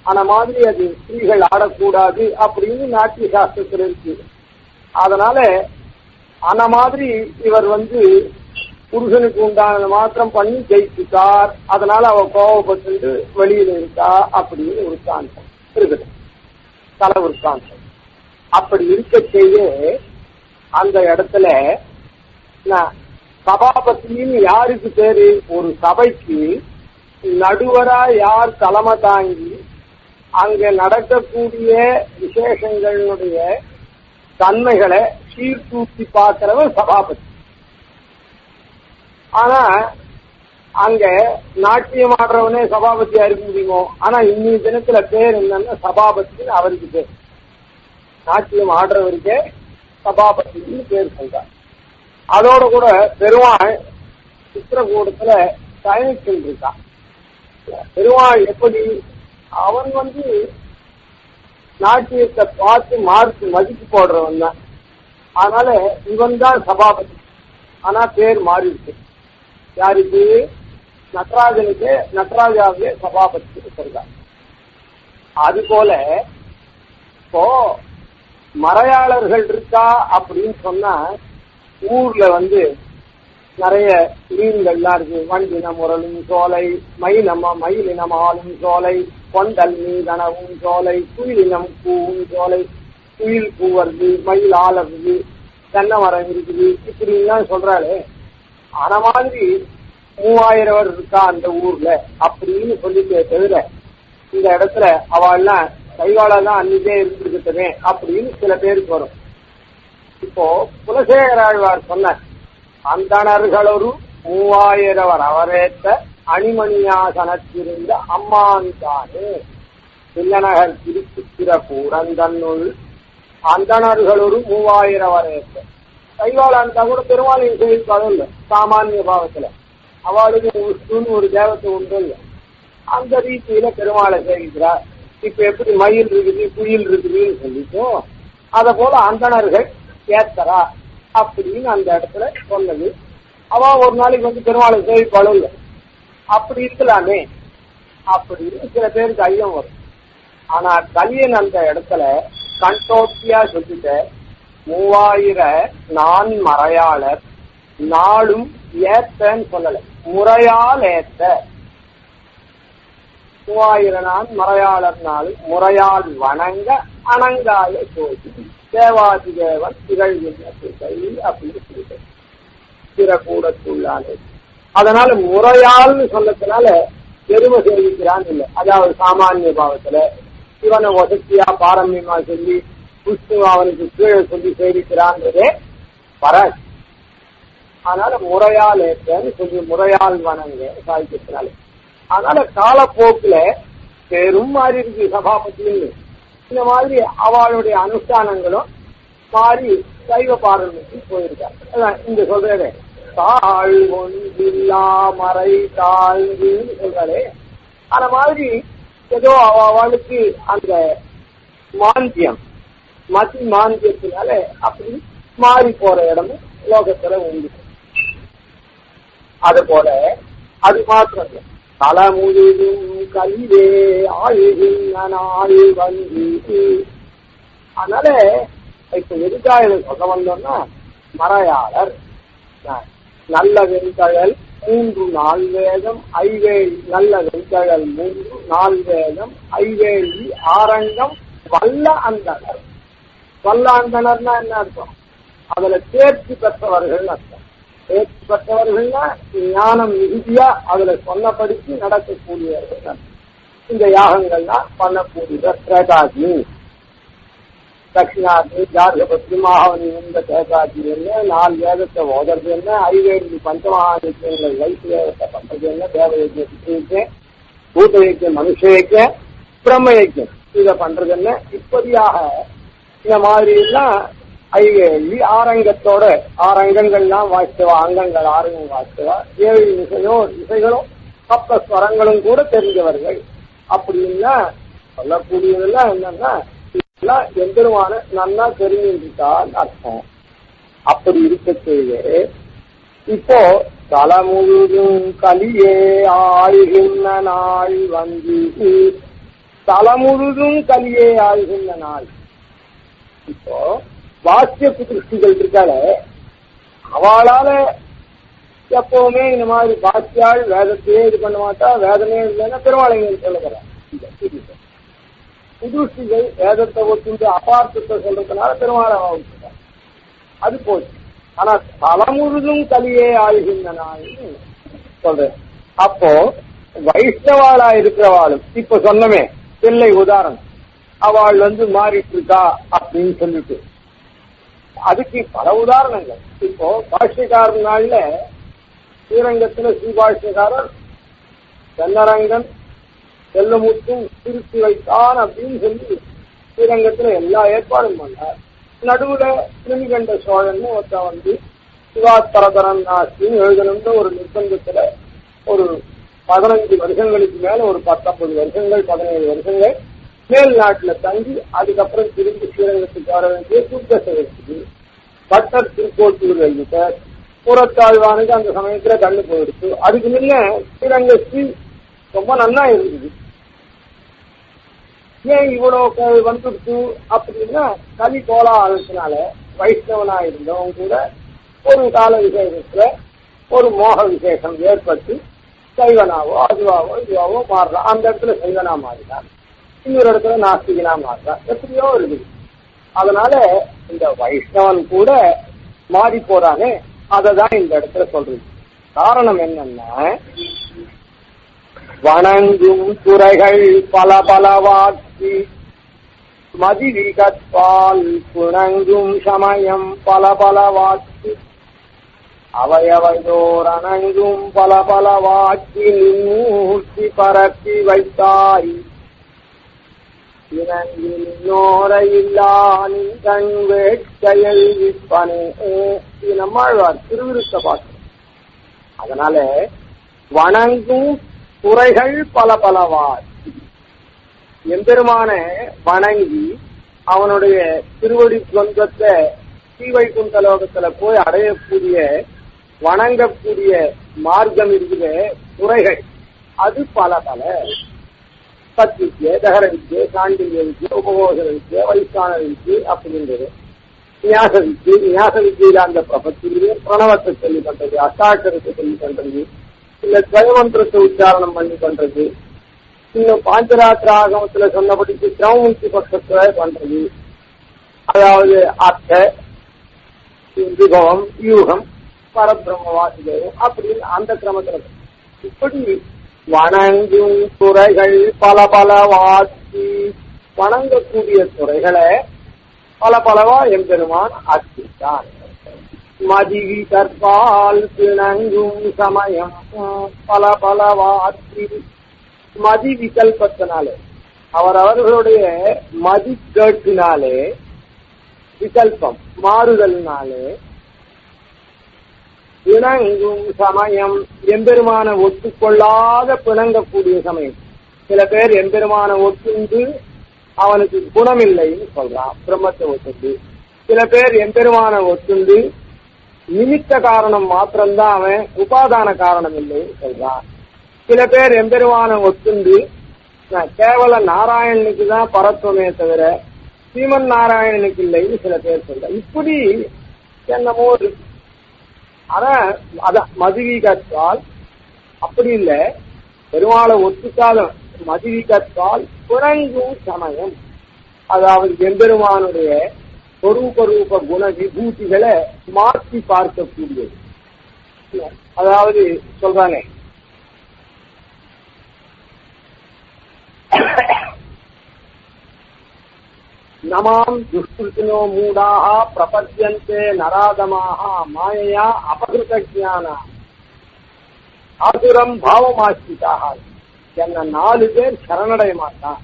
அந்த மாதிரி அது ஸ்திரீகள் ஆடக்கூடாது அப்படின்னு நாட்டிய சாஸ்திரத்தில் இருக்கு. அதனால அந்த மாதிரி இவர் வந்து புருஷனுக்கு உண்டான மாத்திரம் பண்ணி ஜெயிச்சுட்டார். அதனால அவ கோவப்பட்டு வெளியில இருக்கா அப்படின்னு ஒரு கான்சம் இருக்குது, தலை ஒரு கான்சம். அப்படி இருக்க செய்ய அந்த இடத்துல சபாபத்தின்னு யாருக்கு பேரு? ஒரு சபைக்கு நடுவரா யார் தலைமை தாங்கி அங்க நடக்கக்கூடிய விசேஷங்களுடைய தன்மைகளை சீர்தூக்கி பார்க்கிறவன் சபாபதி. ஆனா அங்க நாட்டியம் ஆடுறவனே சபாபதியா இருக்க முடியுமோ? ஆனா இன்னி தினத்துல பேர் என்னன்னா சபாபத்தின்னு அவருக்கு பேர். நாட்டியம் ஆடுறவருக்கே சபாபத்தின்னு பேர் சொல்றார். அதோட கூட பெருமாள் சித்திரகூடத்துல பயணிச்சுட்டு இருக்கான். பெருமாள் எப்படி அவன் வந்து நாட்டியத்தை பார்த்து மார்க்கு மதிப்பு போடுறவன் தான். அதனால இவன் தான் சபாபதி. ஆனா பேர் மாறி இருக்கு. யாருக்கு? நடராஜனுக்கு நடராஜாவே சபாபதி சொல்றார். அது போல இப்போ மறையாளர்கள் இருக்கா அப்படின்னு சொன்னா ஊர்ல வந்து நிறைய மீன்கள்லாம் இருக்கு. வண்டினம் முரலும் சோலை, மயிலினம் ஆளும் சோலை, கொண்டல் மீதனவும் சோலை, குயிலினம் பூவும் சோலை, குயில் பூ வருது, மயில் ஆளுறது, தென்னை மரம் இருக்குது, இப்படிலாம் சொல்றாரு. ஆன மாதிரி 3000 இருக்கா அந்த ஊர்ல அப்படின்னு சொல்லிட்டு தவிர இந்த இடத்துல அவள்லாம் கைவாளதான் அன்னைக்கே இருந்திருக்கட்டுமே அப்படின்னு சில பேருக்கு வரும். இப்போ குலசேகராழ்வார் சொன்ன அந்தணர்களொரு 3000 அவரேற்ற அணிமணியாசனத்திருந்த அம்மான் தானே பிள்ளநகர் திருச்சித்திர கூடந்தன்னுள் அந்தணர்களொரு 3000 அவரேற்ற. கைவாளான் கூட பெருமாளின் சேவிப்பாலும் இல்லை. சாமானிய பாவத்துல அவளுக்கு விஷ்ணுன்னு ஒரு தேவத்தை உண்டு இல்லை. அந்த ரீதியில பெருமாளை சேவிக்கிறார். இப்ப எப்படி மயில் இருக்குது குயில் இருக்குதுன்னு சொல்லிட்டோ அத போல அந்தணர்கள் ஏத்தரா அப்படின்னு அந்த இடத்துல சொன்னது. அவ ஒரு நாளைக்கு வந்து பெருமாளை சேவிப்பாளும் இல்லை. அப்படி இருக்கலாமே அப்படின்னு சில பேருக்கு ஐயம் வரும். ஆனா கலியன் அந்த இடத்துல கண்டோட்டியா சொல்லிட்ட 3000 நான் மறையாளர் நாளும் ஏத்தன்னு சொல்லல, முறையால் ஏத்த. 3000 நான் மறையாளர் நாளும் முறையால் வணங்க அணங்காய சோதி தேவாதி தேவன் திகழ்கின்ற அப்படின்னு சொல்லிட்டு திறக்கூடத்துள்ளானே. அதனால முறையால்னு சொல்லத்தினால பெருமை சேவிக்கிறான் இல்லை. அதாவது சாமானிய பாவத்துல சிவனை வசதியா பாரம்பியமா சொல்லி விஷ்ணு அவனுக்கு கீழே சொல்லி சேவிக்கிறான்றதே வர. அதனால முறையால் ஏற்றன்னு சொல்லி முறையால் வணங்க சாதிக்கிறதுனால. அதனால காலப்போக்குல பெரும் மாறி இருக்கு சபாபத்தின்னு. இந்த மாதிரி அவளுடைய அனுஷ்டானங்களும் மாறி சைவ பாரம்பரியத்துக்கு போயிருக்காங்க. இங்க சொல்றே தாழ் ஒன்றில்லா மறை தாழ்ந்துன்னு சொல்றாரு. அந்த மாதிரி ஏதோ அவளுக்கு அந்த மாந்தியம் மாந்தியத்தினால அப்படி மாறி போற இடமும் லோகத்துல உண்டு. அது போல அது மாத்திரம் தலைமுழுதும் கல்வே ஆழ்கின்றனாள் வந்து. அதனால இப்ப எதுக்காக சொல்ல வந்தோம்னா மறையாளர் நல்ல வெண்கழல் 3 4 வேதம் ஐவேழி நல்ல வெண்கடல் 3 4 வேதம் ஐவேழி ஆரங்கம் வல்ல அந்தனர். வல்ல அந்தனர்னா என்ன அர்த்தம்? அதுல தேர்ச்சி பெற்றவர்கள் அர்த்தம். தேர்ச்சி பெற்றவர்கள்னா ஞானம் மிகுதியா அதுல சொன்னபடிக்கு நடக்கக்கூடியவர்கள். இந்த யாகங்கள்லாம் பண்ணக்கூடியவர் திரேதாக்னி, தட்சிணாக்னி, ஜார்கபத்ரி, மாகவனி, இந்த திரேதாக்னி என்ன, 4 வேதத்தை ஓதறது என்ன, ஐவேழி பஞ்சமகாயஜ்யங்கள் வைத்து வேதத்தை பண்றது என்ன, தேவயஜ்யம், சித்தியஜ்யம், பூதயஜ்யம், மனுஷ யஜ்யம், பிரம்ம யஜ்யம் இதை பண்றது என்ன. இப்படியாக இந்த மாதிரி எல்லாம் ஐவேழி ஆரங்கத்தோட 6 அங்கங்கள்லாம் வாசித்தவா, அங்கங்கள் 6 வாசித்தவா, 7 இசைகளும் சப்தஸ்வரங்களும் கூட தெரிஞ்சவர்கள். அப்படின்னா சொல்லக்கூடியதெல்லாம் என்னன்னா எந்திரமான நல்லா தெரிஞ்சிருக்கால் அர்த்தம். அப்படி இருக்கச்சேயே இப்போ தலை முழுதும் கலியே ஆழ்கின்ற நாள் வந்து, தலை முழுதும் கலியே ஆழ்கின்ற நாள். இப்போ வாக்கிய புதிருஷ்டிகள் இருக்கால, அவளால எப்பவுமே இந்த மாதிரி பாக்கியாள் வேதத்தையே இது பண்ண மாட்டா, வேதமே இல்லைன்னா பெருமாளைங்க சொல்லுகிறார். புதுஷ்டிகள் வேதத்தை ஒத்துண்டு அபார்த்தத்தை சொல்றதுனால பெருமாளை விட்டுட்டார், அது போச்சு. ஆனா தலைமுழுதும் கலியே ஆழ்கின்ற நாள் சொல்றேன். அப்போ வைஷ்ணவாளா இருக்கிறவாளும் இப்ப சொன்னமே பிள்ளை உதாரணம், அவள் மாறிட்டு இருக்கா அப்படின்னு சொல்லிட்டு அதுக்கு பல உதாரணங்கள். இப்போ பாஷ்யக்காரன் நாள்ல ஸ்ரீரங்கத்துல ஸ்ரீபாஷ்யக்காரர் தென்னரங்கன் செல்லமுத்தும் திருத்தி வைத்தான் அப்படின்னு சொல்லி ஸ்ரீரங்கத்துல எல்லா ஏற்பாடும் பண்ணார். நடுவுல திருமிகண்ட சோழன் ஒருத்தன் சிவாத்தரதரன் நாஸ்தின்னு எழுதணும்னு ஒரு நிர்பந்தத்துல ஒரு 15 வருஷங்களுக்கு மேல ஒரு 19 வருஷங்கள் 17 வருஷங்கள் மேல் நாட்டுல தங்கி அதுக்கப்புறம் திரும்பி ஸ்ரீரங்கத்துக்கு வர வேண்டிய கூட்டத்தை பட்டர் திருக்கோட்டூர் எழுதிட்டார். புறத்தாழ்வானுக்கு அந்த சமயத்துல கண்ணு போயிடுச்சு. அதுக்கு முன்ன ஸ்ரீரங்க ஸ்ரீ ரொம்ப நன்னா இருந்தது. ஏன் இவ்வளவு வந்துடுச்சு அப்படின்னா கலி கோலா ஆலோசனால வைஷ்ணவனா இருந்தவங்க கூட ஒரு கால விசேஷத்துல ஒரு மோக விசேஷம் ஏற்பட்டு சைவனாவோ அதுவாவோ இதுவாவோ மாறுறான். அந்த இடத்துல சைவனா மாறினான், இன்னொரு இடத்துல நாஸ்திகனா மாறுறான், எப்படியோ இருக்குது. அதனால இந்த வைஷ்ணவன் கூட மாறி போறானே, அததான் இந்த இடத்துல சொல்றது. காரணம் என்னன்னா, வணங்கும் துறைகள் பல பலவாக்கி மதிவிகற்பால் புணங்கும் சமயம் பல பலவாக்கி அவையவையோர் அணங்கும் பல பலவாக்கி நின்னூர்த்தி பரப்பி வைத்தாய் கண் வேட்கையில் விற்பனே. இது நம்மாழ்வார் திருவிருத்த பாட்டு. அதனால வணங்கும் துறைகள் பல பலவாய் எம்பெருமான வணங்கி அவனுடைய திருவடி சொந்தத்தை ஸ்ரீவைகுண்ட லோகத்துல போய் அடையக்கூடிய வணங்கக்கூடிய மார்க்கம் இருக்கிற துறைகள் அது பல பல. சத்வித்யை, தகர வித்யை, சாண்டில்ய வித்யை, உபகோஷ வித்யை, வைஸ்தான வித்யை அப்படின்றது. நியாச வித்யை, நியாச வித்யில அந்த பிரபத்திலேயே பிரணவத்தை சொல்லி பண்றது, அஷ்டாட்சரத்தை சொல்லி பண்றது, இல்ல துவயமந்திரத்தை உச்சாரணம் பண்ணி பண்றது, இன்னும் பாஞ்சராத்திர ஆகமத்துல சொன்னபடிக்கு திரௌமுக்தி பட்சத்துல பண்றது, அதாவது அர்த்த விபவம் யூகம் பரபிரம்ம வாசுதேவம் அப்படின்னு அந்த கிரமத்துல. இப்படி வணங்கும் துறைகள் பல பல வாசி வணங்கக்கூடிய துறைகளை பல பலவா எம்பெருமான் ஆக்கிட்டான். மதிவி கற்பால் பிணங்கும் சமயம் பல பல வாசி மதி விகல்பத்தினாலே அவரவர்களுடைய மதி கேட்டினாலே விகல்பம் மாறுதல்னாலே பிணங்கும் சமயம் எம்பெருமான ஒத்துக்கொள்ளாத பிணங்கக்கூடிய சமயம். சில பேர் எம்பெருமான ஒத்துண்டு அவனுக்கு குணமில்லைன்னு சொல்றான், பிரம்மத்தை ஒத்துண்டு. சில பேர் எம்பெருமான ஒத்துண்டு நிமித்த காரணம் மாத்திரம்தான் அவன், உபாதான காரணம் இல்லைன்னு சொல்றான். சில பேர் எம்பெருமான ஒத்துண்டு கேவல நாராயணனுக்கு தான் பரத்துவமே தவிர ஸ்ரீமன் நாராயணனுக்கு இல்லைன்னு சில பேர் சொல்ற. இப்படி என்னமோ ஆனா அதான் மதுவி கற்றால் அப்படி இல்லை, பெருமாளை ஒத்துக்காத மதிவிகத்தால் பிணங்கும் சமயம், அதாவது எம்பெருமானுடைய சொரூப குண விபூதிகளை மாற்றி பார்க்கக்கூடியது. அதாவது சொல்றாங்க, நமாம் துஷ்கிருத்தினோ மூடாக பிரபத்யந்தே நராதமாக மாயையா அபகிருத ஜானா ஆசுரம் பாவமாச்சிதாக என்ன 4 பேர் சரணடைய மாட்டான்.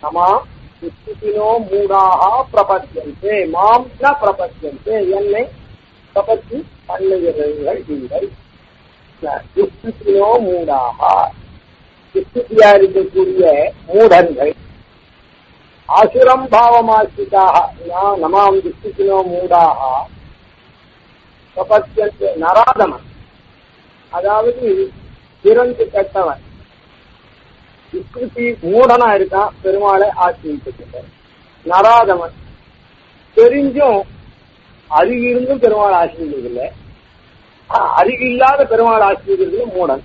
நமாம் துஷ்கிருத்தினோ மூடாக பிரபத்யந்தே, மாம் ந பிரபத்யந்தே, என்னை பிரபத்தி பண்ணுகிறவர்கள் இல்லை. துஷ்கிருத்தினோ மூடாக, துஷ்கிருத்தியா இருக்கக்கூடிய மூடர்கள், ஆசுரம் பாவமாசிதாக நமாம் துஷ்கிருத்தினோ மூடாக பிரபத்யந்தே நராதமன், அதாவது பிறந்து கட்டவன். துஷ்கிருதி மூடனா இருக்கான், பெருமாளை ஆசிரியிட்டு. நராதமன் தெரிஞ்சும் அறிவிருந்தும் பெருமாள் ஆசிரியர்கள, அறிவில்லாத பெருமாள் ஆசிரியர்கள் மூடன்.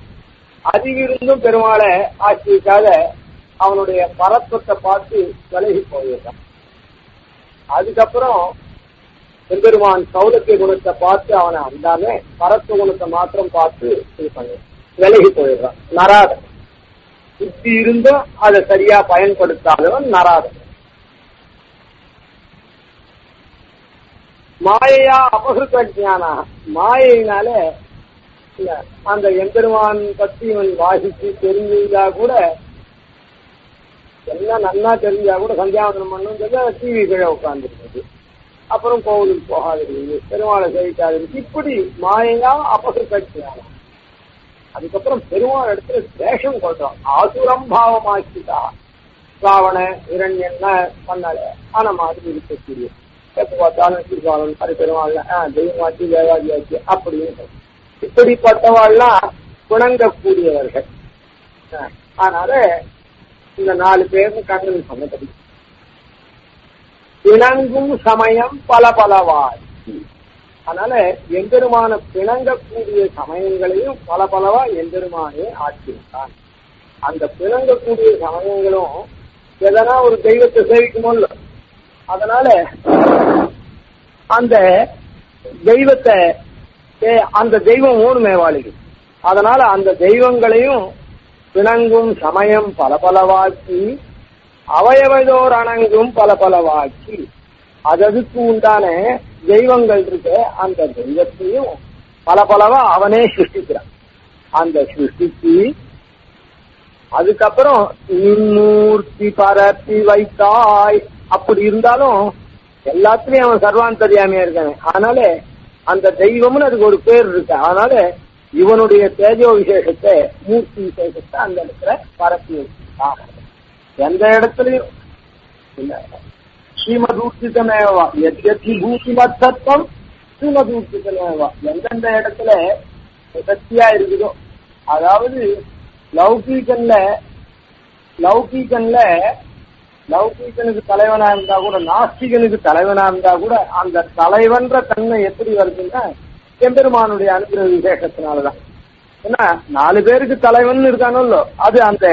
அறிவிருந்தும் பெருமாளை ஆசிரிக்காத அவனுடைய பரத்வத்தை பார்த்து விலகி போயிருக்கான். அதுக்கப்புறம் பெருமான் சௌலத்திய குணத்தை பார்த்து அவனை அந்தாம பரத்துவ குணத்தை மாத்திரம் பார்த்து இது பண்ண விலகி போயிடுறான். நராதன் புத்தி இருந்தும் அதை சரியா பயன்படுத்தாதவன் நராதன். மாயையா அபகிருத ஜானா, மாயினால அந்த எம்பெருமான் பத்தி இவன் வாசிச்சு தெரிஞ்சா கூட, எல்லாம் நன்னா தெரிஞ்சா கூட சந்தியாவந்தனம் பண்ணும் டிவி கீழே உட்கார்ந்துருக்குது, அப்புறம் கோவிலுக்கு போகாதிருக்கு, பெருமாளை சேவிக்காதிருக்கு, இப்படி மாயையா அபகிருத ஜானா. அதுக்கப்புறம் பெருமாள் இடத்துல தேசம் கொள்றான், ஆசுரம் பாவமாக்கிட்டா. ராவண இரண்யன்ன பண்ணல ஆன மாதிரி இருக்கக்கூடிய எப்ப பார்த்தாலும் திருவாளன் அது பெருமாள் தெய்வமாச்சு தேவாதியாச்சு அப்படின்னு இப்படிப்பட்டவாள்லாம் குணங்கக்கூடியவர்கள். அதனால இந்த 4 பேரும் கண்ணன் சொன்னபடி பிணங்கும் சமயம் பலவாச்சு. அதனால எம்பெருமான பிணங்கக்கூடிய சமயங்களையும் பலவா எம்பெருமானே ஆக்கியிருந்தான். அந்த பிணங்கக்கூடிய சமயங்களும் எதனா ஒரு தெய்வத்தை சேவிக்குமோ, அதனால அந்த தெய்வத்தை அந்த தெய்வம் ஊர்மேவாளிகள், அதனால அந்த தெய்வங்களையும் பிணங்கும் சமயம் பலவாக்கி அவயவதோர் அணங்கும் பலவாக்கி, அதுக்கு உண்டான தெய்வங்கள் இருக்க அந்த தெய்வத்தையும் பலவா அவனே சிருஷ்டிக்கிறான். அந்த சிருஷ்டிக்கு அதுக்கப்புறம் இம்மூர்த்தி பரப்பி வைத்தாய். அப்படி இருந்தாலும் எல்லாத்துலயும் அவன் சர்வாந்தரியாமையா இருக்காங்க. அதனால அந்த தெய்வம்னு அதுக்கு ஒரு பேர் இருக்கு. அதனால இவனுடைய தேஜோ விசேஷத்தை மூர்த்தி விசேஷத்தை அந்த இடத்துல பரப்பி வச்சுட்டான். எந்த இடத்துலயும் ஸ்ரீமதூர்த்திதமேவா எத்தி பூத்தி மத்தம் ஸ்ரீமதூர்த்திதமேவா, எந்தெந்த இடத்துல சக்தியா இருக்குதோ, அதாவது லௌகீகனுக்கு தலைவனா இருந்தா கூட, நாஸ்திகனுக்கு தலைவனா இருந்தா கூட அந்த தலைவன்ற தன்மை எப்படி வருதுன்னா எம்பெருமானுடைய அனுகிரக விசேஷத்தினாலதான். ஏன்னா 4 பேருக்கு தலைவன் இருக்கானோ, அது அந்த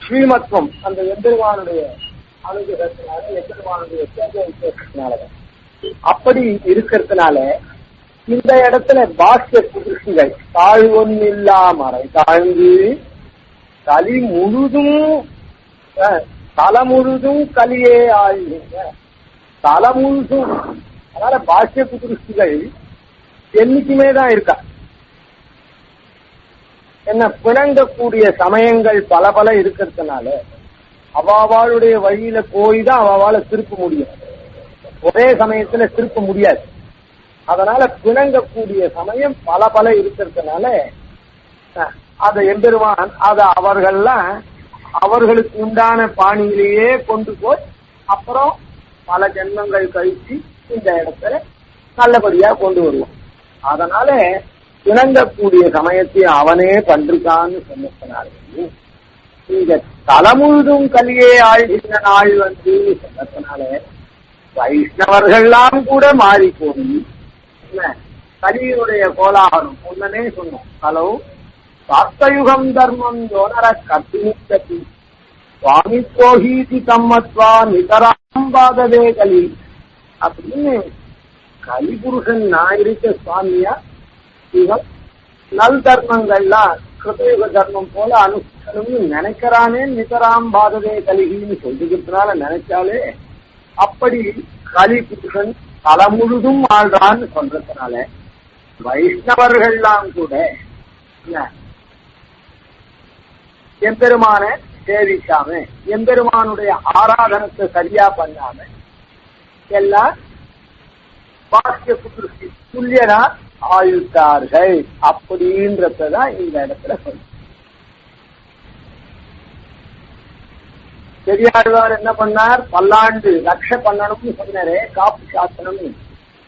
ஸ்ரீமத்வம் அந்த எம்பெருமானுடைய அனுகிரகத்தினால, எம்பெருமானுடைய விசேஷத்தினாலதான். அப்படி இருக்கிறதுனால இந்த இடத்துல பாக்கிய புருஷங்கள் தாழ்வொன்னில்லா மறை தாழ்ந்து கலி முழுதும் தலை முழுதும் கலியே ஆழ்கின்ற தலை முழுதும். அதனால பாக்கிய புருஷிகள் என்னைக்குமே தான் இருக்கா. என்ன பிணங்கக்கூடிய சமயங்கள் பல இருக்கிறதுனால அவாவாளுடைய வழியில போய் தான் அவாவால திருப்ப முடியும், ஒரே சமயத்துல திருப்ப முடியாது. அதனால பிணங்கக்கூடிய சமயம் பல இருக்கிறதுனால அதை எம்பெருமான் அதை அவர்கள்லாம் அவர்களுக்கு உண்டான பாணியிலேயே கொண்டு போய் அப்புறம் பல ஜென்மங்கள் கழிச்சு இந்த இடத்துல நல்லபடியா கொண்டு வருவோம். அதனால பிணங்கக்கூடிய சமயத்தை அவனே பண்றான்னு சொன்னதுனால இங்க தலைமுழுதும் கலியே ஆழ்கின்ற நாள் வந்து சொன்னதுனால வைஷ்ணவர்கள்லாம் கூட மாறி போய் கலியினுடைய கோலாகலம் முன்னே சொன்னோம். ஹலோ சாஸ்தயுகம் தர்மம் யோனர கத்தினிக்கதி சுவாமித்வோஹீதி தம்மத்வா நிதராம் பாதவே கலி அப்படின்னு கலிபுருஷன் நான் இருக்க சுவாமியா இவன் நல் தர்மங்கள்லாம் கிருதயுக தர்மம் போல அனுஷ்டனும்னு நினைக்கிறானே நிதராம் பாதவே கலிகின்னு சொல்லிக்கிறதுனால நினைச்சாலே அப்படி கலிபுருஷன் தலை முழுதும் ஆள்றான்னு சொல்றதுனால வைஷ்ணவர்கள்லாம் கூட எம்பெருமான சேவிக்காம எம்பெருமானுடைய ஆராதனத்தை சரியா பண்ணாம எல்லாம் பாக்கிய புத்திருஷ்டி துல்லியனா ஆயுத்தார்கள் அப்படின்றதான் இந்த இடத்துல சொல்ல. பெரியாழ்வார் என்ன பண்ணார்? பல்லாண்டு ரக்ஷ பண்ணணும்னு சொன்னாரே, காப்பு சாத்தனம்.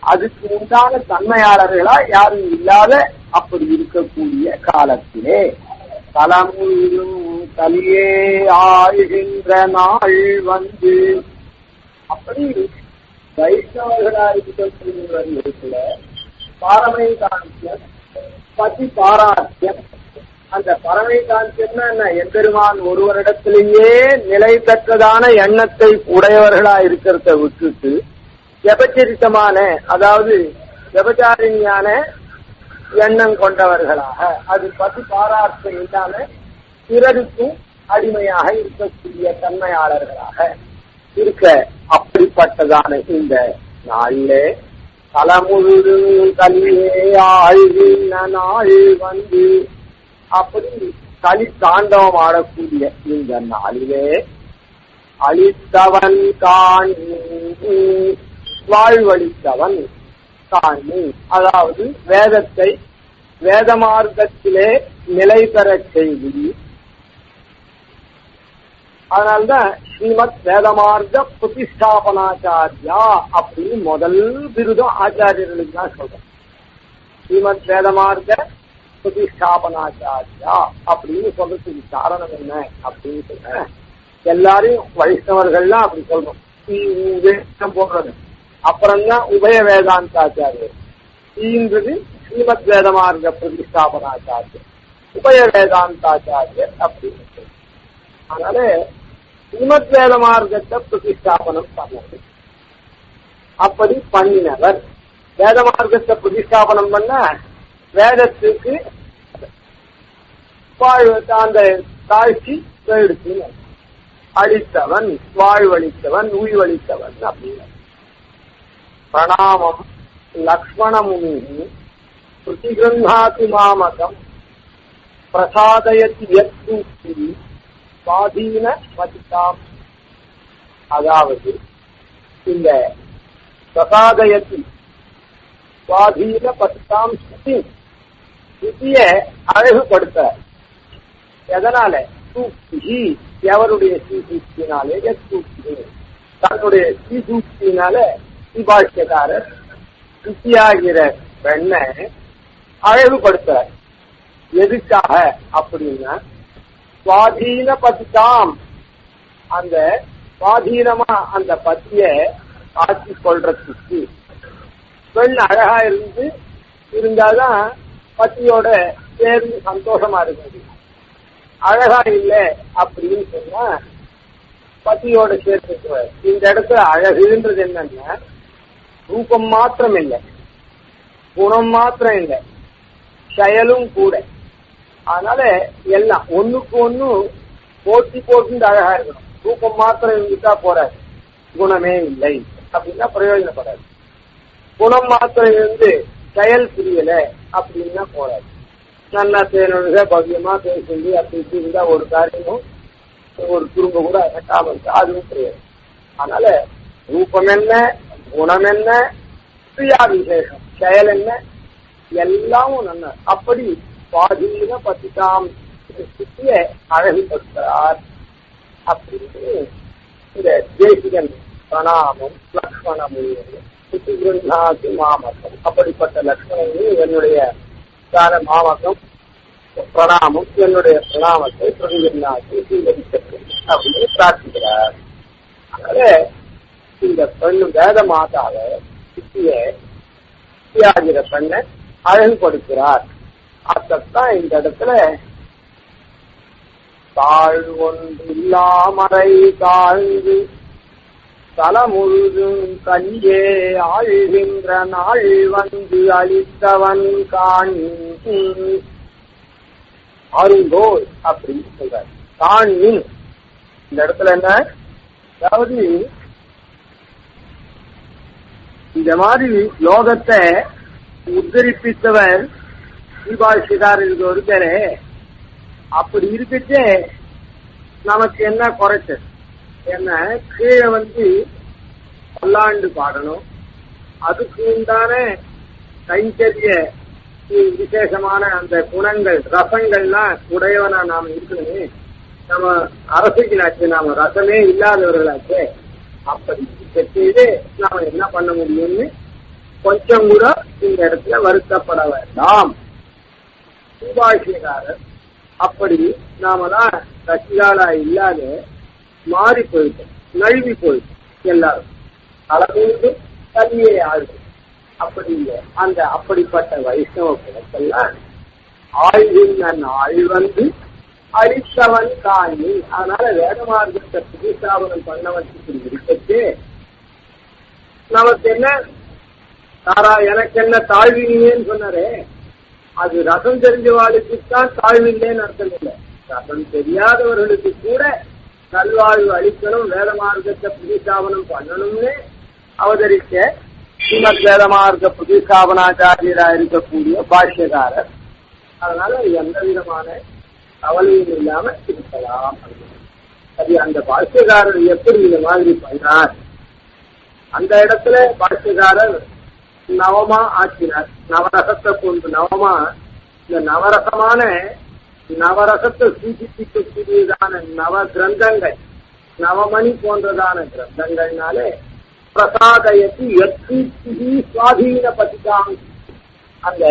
அதுக்கு உண்டான தன்மையாளர்களா யாரும் இல்லாத அப்படி இருக்கக்கூடிய காலத்திலே தலமுழுதும் கலியே ஆழ்கின்ற நாள் வந்து அப்படி வைஷ்ணவர்களா இருக்கக்கூடிய பாரமை காந்தியம் பதி பாராட்டியம். அந்த பரமை காந்தியம்னா என்ன? எம்பெருமான் ஒருவரிடத்திலேயே நிலை பெற்றதான எண்ணத்தை உடையவர்களா இருக்கிறத விட்டுட்டு விபச்சரித்தமான, அதாவது விபச்சாரியான எண்ணம் கொண்டவர்களாக, அது பதி பாராட்டம் இல்லாம பிறருக்கும் அடிமையாக இருக்கக்கூடிய தன்மையாளர்களாக இருக்க அப்படிப்பட்டதான இந்த நாளிலே தலமுழு கலியே ஆழ்கின்ற நாள் வந்து அப்படி களி தாண்டவம் ஆடக்கூடிய இந்த நாளிலே அளித்தவன் காணி வாழ்வளித்தவன் காணி, அதாவது வேதத்தை வேத மார்க்கத்திலே நிலை பெறச் செய்தி. அதனால்தான் ஸ்ரீமத் வேதமார்க்க பிரதிஷ்டாபனாச்சாரியா அப்படின்னு முதல் விருதம் ஆச்சாரியர்களுக்கு தான் சொல்றேன். ஸ்ரீமத் வேதமார்க்க பிரதிஷ்டாபனாச்சாரியா அப்படின்னு சொல்றதுக்கு காரணம் என்ன அப்படின்னு சொன்ன, எல்லாரையும் வைஷ்ணவர்கள்லாம் அப்படி சொல்றோம். வேதம் போடுறது அப்புறம்தான் உபய வேதாந்தாச்சாரியர். ஈன்றது ஸ்ரீமத் வேதமார்க்க பிரதிஷ்டாபனாச்சாரியர், உபய வேதாந்தாச்சாரியர் அப்படின்னு சொல்றோம். அதனால ஸ்ரீமத் வேத மார்க்கத்தை பிரதிஷ்டாபனம் பண்ணது. அப்படி பண்ணினவர் வேத மார்க்கத்தை பிரதிஷ்டாபனம் பண்ண வேதத்துக்கு அந்த தாழ்ச்சி எடுத்து அளித்தவன், வாழ்வளித்தவன், உய்வளித்தவன் அப்படின்னு. பிரணாமம் லக்ஷ்மணமுனி பிரதிகிருஹாதி மாமகம் பிரசாதயதி யத்சூக்தி சுவாதீன பதிதாம். அதாவது இந்த பிரசாதயத்தி சுவாதீன பதிதாம் ஸ்ருதிய அழகுபடுத்த எதனால? சூக்தி, எவருடைய ஸ்ரீசூக்தினாலே, தன்னுடைய ஸ்ரீசூக்தினால ஸ்ரீபாஷ்யக்காரர் ஸ்ருதியாகிற பெண்ணை அழகுபடுத்த. எதுக்காக அப்படின்னா சுவாதீன பதிதாம், அந்த சுவாதீனமா அந்த பத்திய ஆட்சி கொள்றதுக்கு பெண் அழகா இருந்தாதான் பத்தியோட சேர்ந்து சந்தோஷமா இருக்குது. அழகா இல்லை அப்படின்னு சொன்னா பத்தியோட சேர்த்து. இந்த இடத்துல அழகுன்றது என்னன்னா ரூபம் மாத்திரம் இல்லை, குணம் மாத்திரம் இல்லை, செயலும் கூட. அதனால எல்லாம் ஒண்ணுக்கு ஒண்ணு போட்டி போட்டு அழகா இருக்கணும். ரூபம் மாத்திரம் இருந்துட்டா போறாது, குணமே இல்லை அப்படின்னா பிரயோஜனப்படாது. குணம் மாத்திரம் இருந்து செயல் புரியல அப்படின்னா போறாது. நல்லா தேனுக பவ்யமா பேசி அப்படி இருந்தா ஒரு காரியமும் ஒரு துரும்ப கூட கட்டாம இருக்கா, அதுவும் கிடையாது. அதனால ரூபம் என்ன, குணம் என்ன, கிரியா விசேஷம், செயல் என்ன, எல்லாமும் நல்ல. அப்படி சுவாதீன பதிதாம் ஸ்ருதிய அழகுபடுத்துறார் அப்படின்னு இந்த தேசிகன் பிரணாமம் லக்ஷ்மணமுனி ஸ்ருதி மாமகம். அப்படிப்பட்ட லக்ஷ்மணமுனி என்னுடைய மாமகம் பிரணாமம், என்னுடைய பிரணாமத்தை பிரதிநாசி அப்படின்னு பிரார்த்திக்கிறார். அதனால இந்த பெண்ணு வேத மாதாவை ஸ்ருதியாகிற பெண்ணை அழகுபடுத்துகிறார் அதான் இந்த இடத்துல தாழ்வொன்று இல்லாமறை தாழ்ந்து தலமுழுதும் கஞ்சே ஆழ்கின்ற நாள் வந்து அளித்தவன் காண் அருங்கோள் அப்படின்னு சொல்றார். காணின் இந்த இடத்துல என்ன, அதாவது இந்த மாதிரி லோகத்தை உத்தரிப்பித்தவர் தீபாஷிகாரருக்கு ஒருத்தரே. அப்படி இருக்கிட்டு நமக்கு என்ன குறைச்சது என்ன, கீழே வந்து பல்லாண்டு பாடணும், அதுக்கு உண்டான கைங்கரிய விசேஷமான அந்த குணங்கள் ரசங்கள்லாம் உடையவனா நாம இருக்கணுமே. நம்ம அரசுகளாச்சு, நாம ரசமே இல்லாதவர்களாச்சு. அப்படி செய்து நாம என்ன பண்ண முடியும்னு கொஞ்சம் கூட இந்த இடத்துல வருத்தப்பட வேண்டாம். சுபாஷிகாரர் அப்படி நாமெல்லாம் கட்சியாளா இல்லாத மாறி போயிட்டோம், நழுவி போயிட்டோம். எல்லாரும் அளவுக்கு கல்வியை ஆழ்வு அப்படி இல்லை. அந்த அப்படிப்பட்ட வைஷ்ணவ குலத்தெல்லாம் ஆழ்வின் ஆள் வந்து அழித்தவன் காணி. அதனால வேத மார்க்கத்தை புதுசாவனம் பண்ண வச்சு இருக்கிறது நமக்கு என்ன தாரா, எனக்கு என்ன தாழ்வினேன்னு சொன்னாரே, அது ரசம் தெரிஞ்சவாளுக்குத்தான் தாழ்வில்லைன்னு அர்த்தம் இல்லை. ரசம் தெரியாதவர்களுக்கு கூட நல்வாழ்வு அளிக்கணும், வேத மார்க்கத்தை புதுசாவனம் பண்ணணும்னு அவதரிக்க ஸ்ரீமத் வேத மார்க்க புதுசாவனாச்சாரியரா இருக்கக்கூடிய பாஷ்யக்காரர். அதனால எந்த விதமான கவலையும் இல்லாம இருக்கலாம். அது அந்த பாஷ்யக்காரர் எப்படி இந்த மாதிரி பண்றார், அந்த இடத்துல பாஷ்யக்காரர் நவமா ஆக்கினார். நவரசத்தை கொண்டு நவமா, இந்த நவரசமான நவரசத்தை சூச்சிப்பிக்கக்கூடியதான நவ கிரந்தங்கள், நவமணி போன்றதான கிரந்தங்கள்னாலே பிரசாதயத்து எத்தீ சுவாதீன பதிக்காம், அந்த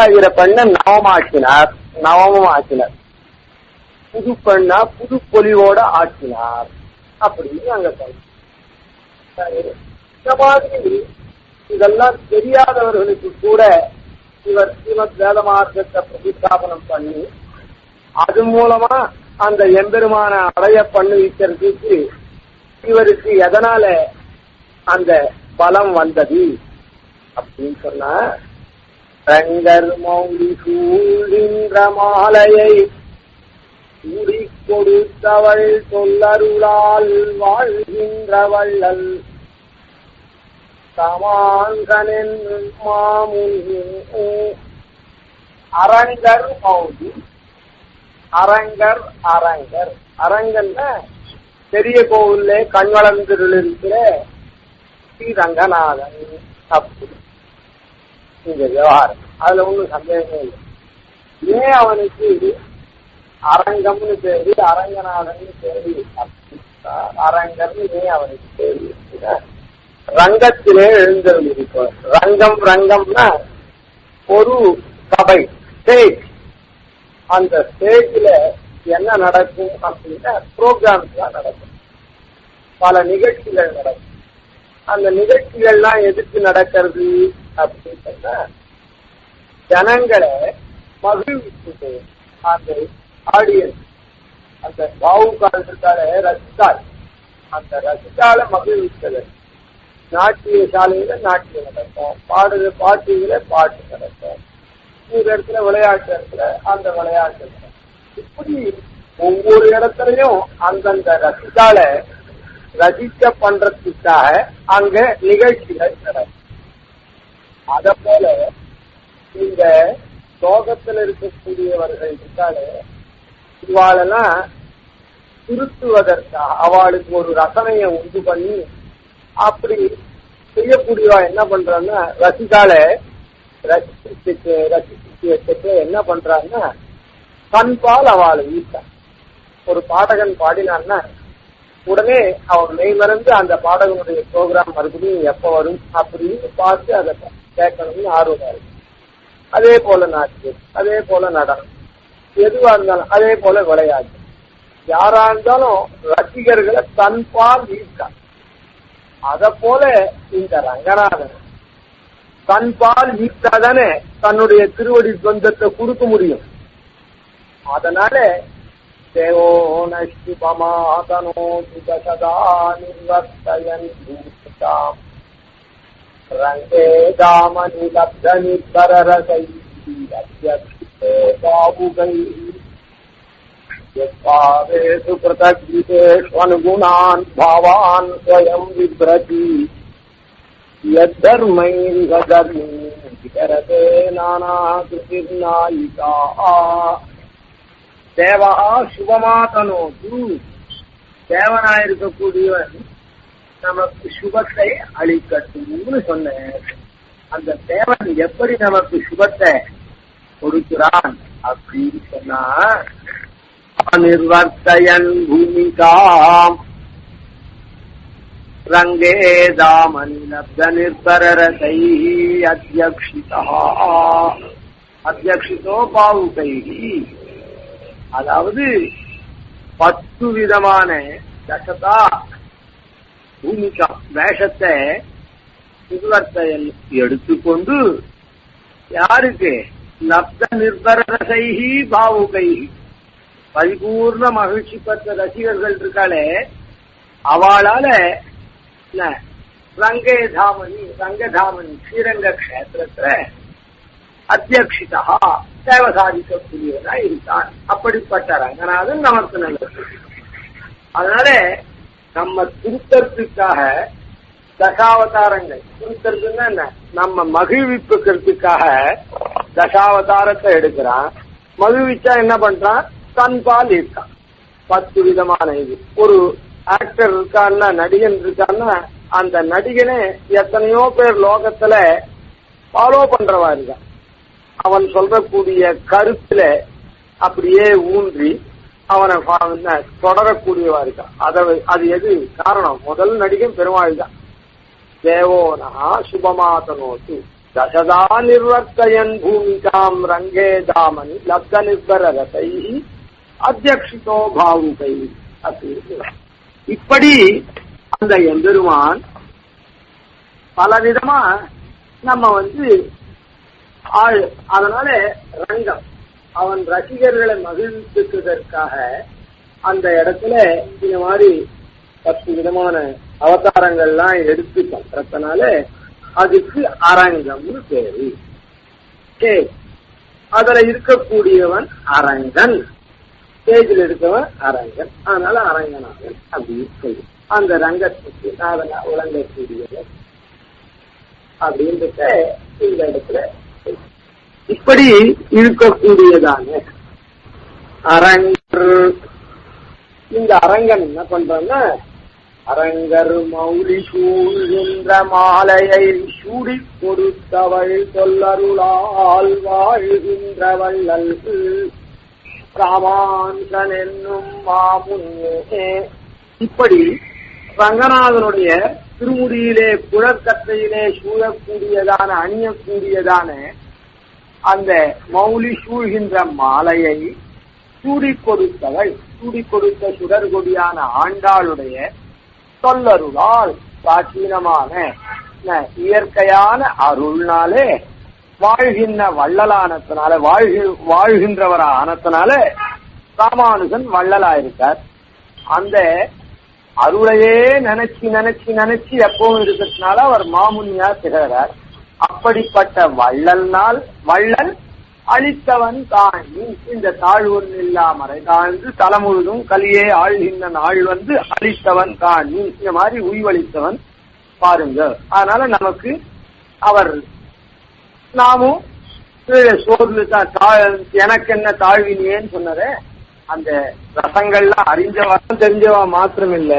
ஆகிற பெண்ண நவமாக்கினார், நவமும் ஆக்கினார். புது பெண்ணா புது பொலிவோட ஆக்கினார் அப்படின்னு அங்க சொல்ல. இந்த மாதிரி இதெல்லாம் தெரியாதவர்களுக்கு கூட இவர் ஸ்ரீமத் வேத மார்க்கத்தை பிரதிஷ்டாபனம் பண்ணி அது மூலமா அந்த எம்பெருமான அடைய பண்ணுவிக்கிறதுக்கு இவருக்கு எதனால அந்த பலம் வந்தது அப்படின்னு சொன்னா, ரங்கர் மௌலி சூழ்கின்ற மாலையை கூடி கொடுத்தவள் சொல்லருளால் வாழ்கின்றவள் சமாங்கனின் அரங்கர் மௌலி. அரங்கர் அரங்கர் அரங்கன்னா பெரிய கோவில்ல கண் வளர்ந்திருள் இருக்கிற ஸ்ரீ ரங்கநாதன். அப்படி இந்த விவகாரம் அதுல ஒன்றும் சந்தேகமே இல்லை. ஏன் அவனுக்கு அரங்கம்னு பேரு, அரங்கநாதன் பேரு, அரங்கர்னு ஏன் அவனுக்கு பேரு? ரங்கத்திலே எழுந்தருள் இருப்பார். ரங்கம் ரங்கம்னா ஒரு சபை, ஸ்டேஜ். அந்த ஸ்டேஜ்ல என்ன நடக்கும் அப்படின்னா ப்ரோக்ராம்ஸ் எல்லாம் நடக்கும், பல நிகழ்ச்சிகள் நடக்கும். அந்த நிகழ்ச்சிகள்லாம் எதுக்கு நடக்கிறது அப்படின்னு சொன்னா, ஜனங்களை மகிழ்விச்சு அந்த ஆடியன்ஸ், அந்த பாவுகால் இருக்கால ரசித்தாள், அந்த ரசித்தால மகிழ்வித்தது. நாட்டிய சாலையில நாட்டியம் நடக்கும், பாட்டுல பாட்டு நடக்கும், இந்த இடத்துல விளையாட்டு இடத்துல அந்த விளையாட்டு நடக்கும். இப்படி ஒவ்வொரு இடத்துலயும் அந்தந்த ரசித்தால ரசிக்க பண்றதுக்காக அங்க நிகழ்ச்சிகள் நடக்கும். அத போல இந்த லோகத்தில் இருக்கக்கூடியவர்கள் இருக்காலே இவாளெல்லாம் திருத்துவதற்காக அவளுக்கு ஒரு ரசனையை உண்டு பண்ணி அப்படி செய்யக்கூடியவா என்ன பண்றான்னா, ரசிகால ரசிச்சு வச்சுட்டு என்ன பண்றான்னா கண்பால் அவளை வீட்டான். ஒரு பாடகன் பாடினான்னா உடனே அவன் மெய் மறந்து அந்த பாடகனுடைய ப்ரோக்ராம் மறுபடியும் எப்ப வரும் அப்படின்னு பார்த்து அதை கேட்கணும்னு ஆர்வமா இருக்கு. அதே போல நாட்டு, அதே போல நடனம், எதுவா இருந்தாலும் அதே போல விளையாட்டு, யாரா இருந்தாலும் ரசிகர்களை தன்பால் ஈர்க்கான். அத போல இந்த ரங்கநாதன் தன்பால் ஈர்த்தாதானே தன்னுடைய திருவடி சொந்தத்தை கொடுக்க முடியும். அதனால தேவோ நஷ்டிபமாதனோ சதா நிர்வர்த்தயன் பூதாம் ரங்கே தாமனி லப்தனி பரரசை பாபுகை யஸ்வாவேஷு பிரதக்ஷேஷ்வனுகுணான் பாவான் ஸ்வயம் விப்ரதி யத்தர்மைர்ஹதர்மிகரதே நானாகிருதிர்நாயிகா தேவா சுபமாதனோது தேவனாயிருக்கக்கூடியவன் நமக்கு சுபத்தை அளிக்கட்டும்னு சொன்னேன். அந்த தேவன் எப்படி நமக்கு சுபத்தை கொடுக்கிறான் அப்படின்னு சொன்னா நிர்வர்த்தயன் பூமிகாம் ரங்கே தாமனி லப்த நிர்பரரசை அத்தியக்ஷிதோ பாவுகை. அதாவது 10 விதமான தசதா பூமிகா வேஷத்தை நிர்வர்த்தயன் எடுத்துக்கொண்டு யாருக்கு லப்த நிர்பரரசை பாவுகை பரிபூர்ண மகிழ்ச்சி பெற்ற ரசிகர்கள் இருக்காளே அவளால ரங்கதாமனி ஸ்ரீரங்க கஷேத்திரத்துல அத்தியக்ஷிதா சேவை சாதிக்கக்கூடியவனா இருக்கான். அப்படிப்பட்ட ரங்கநாதன் நமக்கு நல்லது. அதனால நம்ம திருத்தறதுக்காக தசாவதாரங்கள் திருத்தறதுன்னா என்ன, நம்ம மகிழ்விப்புக்கிறதுக்காக தசாவதாரத்தை எடுக்கிறான். மகிழ்விச்சா என்ன பண்றான், தன்பால் இருக்கான். 10 விதமான இது. ஒரு ஆக்டர் இருக்கான்னா, நடிகன் இருக்கான்னா, அந்த நடிகனே எத்தனையோ பேர் லோகத்துல ஃபாலோ பண்றவா இருக்கான். அவன் சொல்றக்கூடிய கருத்துல அப்படியே ஊன்றி அவனை தொடரக்கூடியவா இருக்கான். அது எது காரணம், முதல் நடிகன் பெருமாள் தான். தேவோனா சுபமாதனோத்து தசதா நிர்வர்த்தயன் பூமிகாம் ரங்கே தாமனி லப்த நிர்பரரசை அத்தியக்ஷிதோ பாவுகை அப்படின்னு. இப்படி அந்த எம்பெருமான் பலவிதமா நம்ம அதனால ரங்கம் அவன் ரசிகர்களை மகிழ்விப்பதற்காக அந்த இடத்துல இந்த மாதிரி 10 விதமான அவதாரங்கள்லாம் எடுத்து பண்றதுனால அதுக்கு அரங்கம்னு பேரு. அதுல இருக்கக்கூடியவன் அரங்கன், ஸ்டேஜில் இருக்கவன் அரங்கன். அதனால அரங்கநாதன் அப்படின்னு சொல்லி அந்த ரங்கத்துக்கு அதெல்லாம் உலங்கக்கூடியவன் அப்படின்றத இந்த இடத்துல இப்படி இருக்கக்கூடியதான அரங்கர். இந்த அரங்கன் என்ன பண்றான்னா, அரங்கர் மௌலி சூழ்கின்ற மாலையை சூடி கொடுத்தவள் சொல்லருளால் வாழ்கின்ற வள்ளல் ராமானுஜன் என்னும் மாமுன்னே. இப்படி ரங்கநாதனுடைய திருமுடியிலே புழக்கத்தையிலே சூழக்கூடியதான அணியக்கூடியதான அந்த மௌலி சூழ்கின்ற மாலையை சூடி கொடுத்தவள், சூடி கொடுத்த சுடர்கொடியான ஆண்டாளுடைய சொல்லருளால் பிராச்சீனமான இயற்கையான அருள்னாலே வாழ்கின்ற வள்ளலானத்தினால வாழ்கின்றவரா ஆனத்தினால ராமானுஜன் வள்ளலாயிருக்கார். அந்த அருளையே நினைச்சு நினைச்சு நினைச்சு எப்பவும் இருக்கிறதுனால அவர் மாமுனியா திகழறார். அப்படிப்பட்ட வள்ளல் அளித்தவன் தான். இந்த தாழ்வன் இல்லாமறை தாழ்ந்து தலைமுழுதும் கலியே ஆழ்கின்ற நாள் அளித்தவன் தான். இந்த மாதிரி உய்வளித்தவன் பாருங்க. அதனால நமக்கு அவர் நாமும் சோர்ந்து எனக்கு என்ன தாழ்வினியேன்னு சொன்னத அந்த ரசங்கள்லாம் அறிஞ்சவா தெரிஞ்சவா மாத்திரம் இல்ல,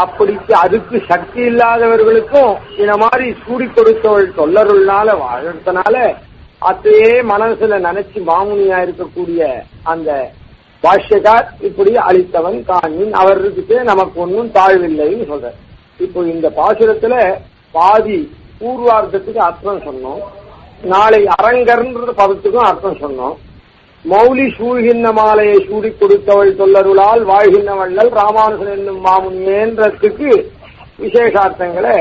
அப்படி அதுக்கு சக்தி இல்லாதவர்களுக்கும் இந்த மாதிரி சூடி கொடுத்தவள் சொல்லருள்னால வாழ்றதுனால அத்தையே மனசுல நினைச்சு மாமுனியா இருக்கக்கூடிய அந்த பாஷ்யக்கார் இப்படி அளித்தவன் காணின் அவருக்கு நமக்கு ஒன்னும் தாழ்வில்லைன்னு சொல்ற. இப்போ இந்த பாசுரத்துல பாதி பூர்வார்த்தத்துக்கு அர்த்தம் சொன்னோம், நாளை அரங்கர்ன்ற பதத்துக்கும் அர்த்தம் சொன்னோம். மௌலி சூழ்கின்ற மாலையை சூடி கொடுத்தவள் சொல்லருளால் வாழ்கின்ற வள்ளல் ராமானுஜன் என்னும் மாமுனியேன்றதுக்கு விசேஷார்த்தங்களை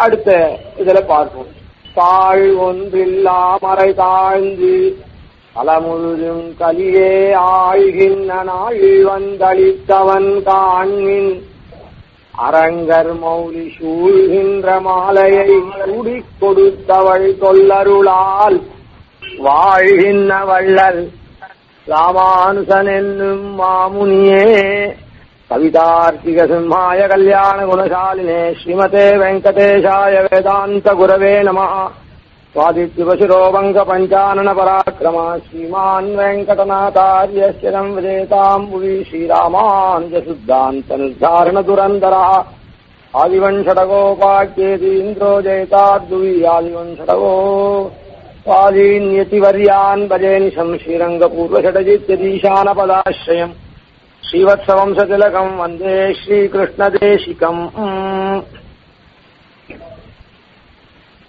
அடுத்த இதுல பார்ப்போம். தாழ் ஒன்றில்லாமறை தாழ்ந்து பலமுழுதும் கலியே ஆழ்கின்ற நாள் வந்தளித்தவன் காண்மின் அரங்கர் மௌலி சூழ்கின்ற மாலையை சூடிக் கொடுத்தவள் தொல்லருளால் வாழ்கின்ற வள்ளல் ராமானுசன் என்னும் மாமுனியே. கவிதார்த்திக சிம்மாய கல்யாண குணசாலினே ஸ்ரீமதே வெங்கடேஷாய வேதாந்த குரவே நமः. स्वादित्युपशिरोभङ्ग पञ्चानन पराक्रमा श्रीमान् वेङ्कटनाथार्यश्चिरम् विजेताम् भुवि श्रीरामानुजशुद्धान्तनिर्धारणदुरन्दरः आदिवंशटगोपाख्येतीन्द्रो जयताद्भुवि आदिवंशटगो स्वाधीन्यतिवर्यान् भजेनिशम् श्रीरङ्गपूर्वषटजित्यधीशानपदाश्रयम् श्रीवत्सवंशतिलकम् वन्दे श्रीकृष्णदेशिकम्.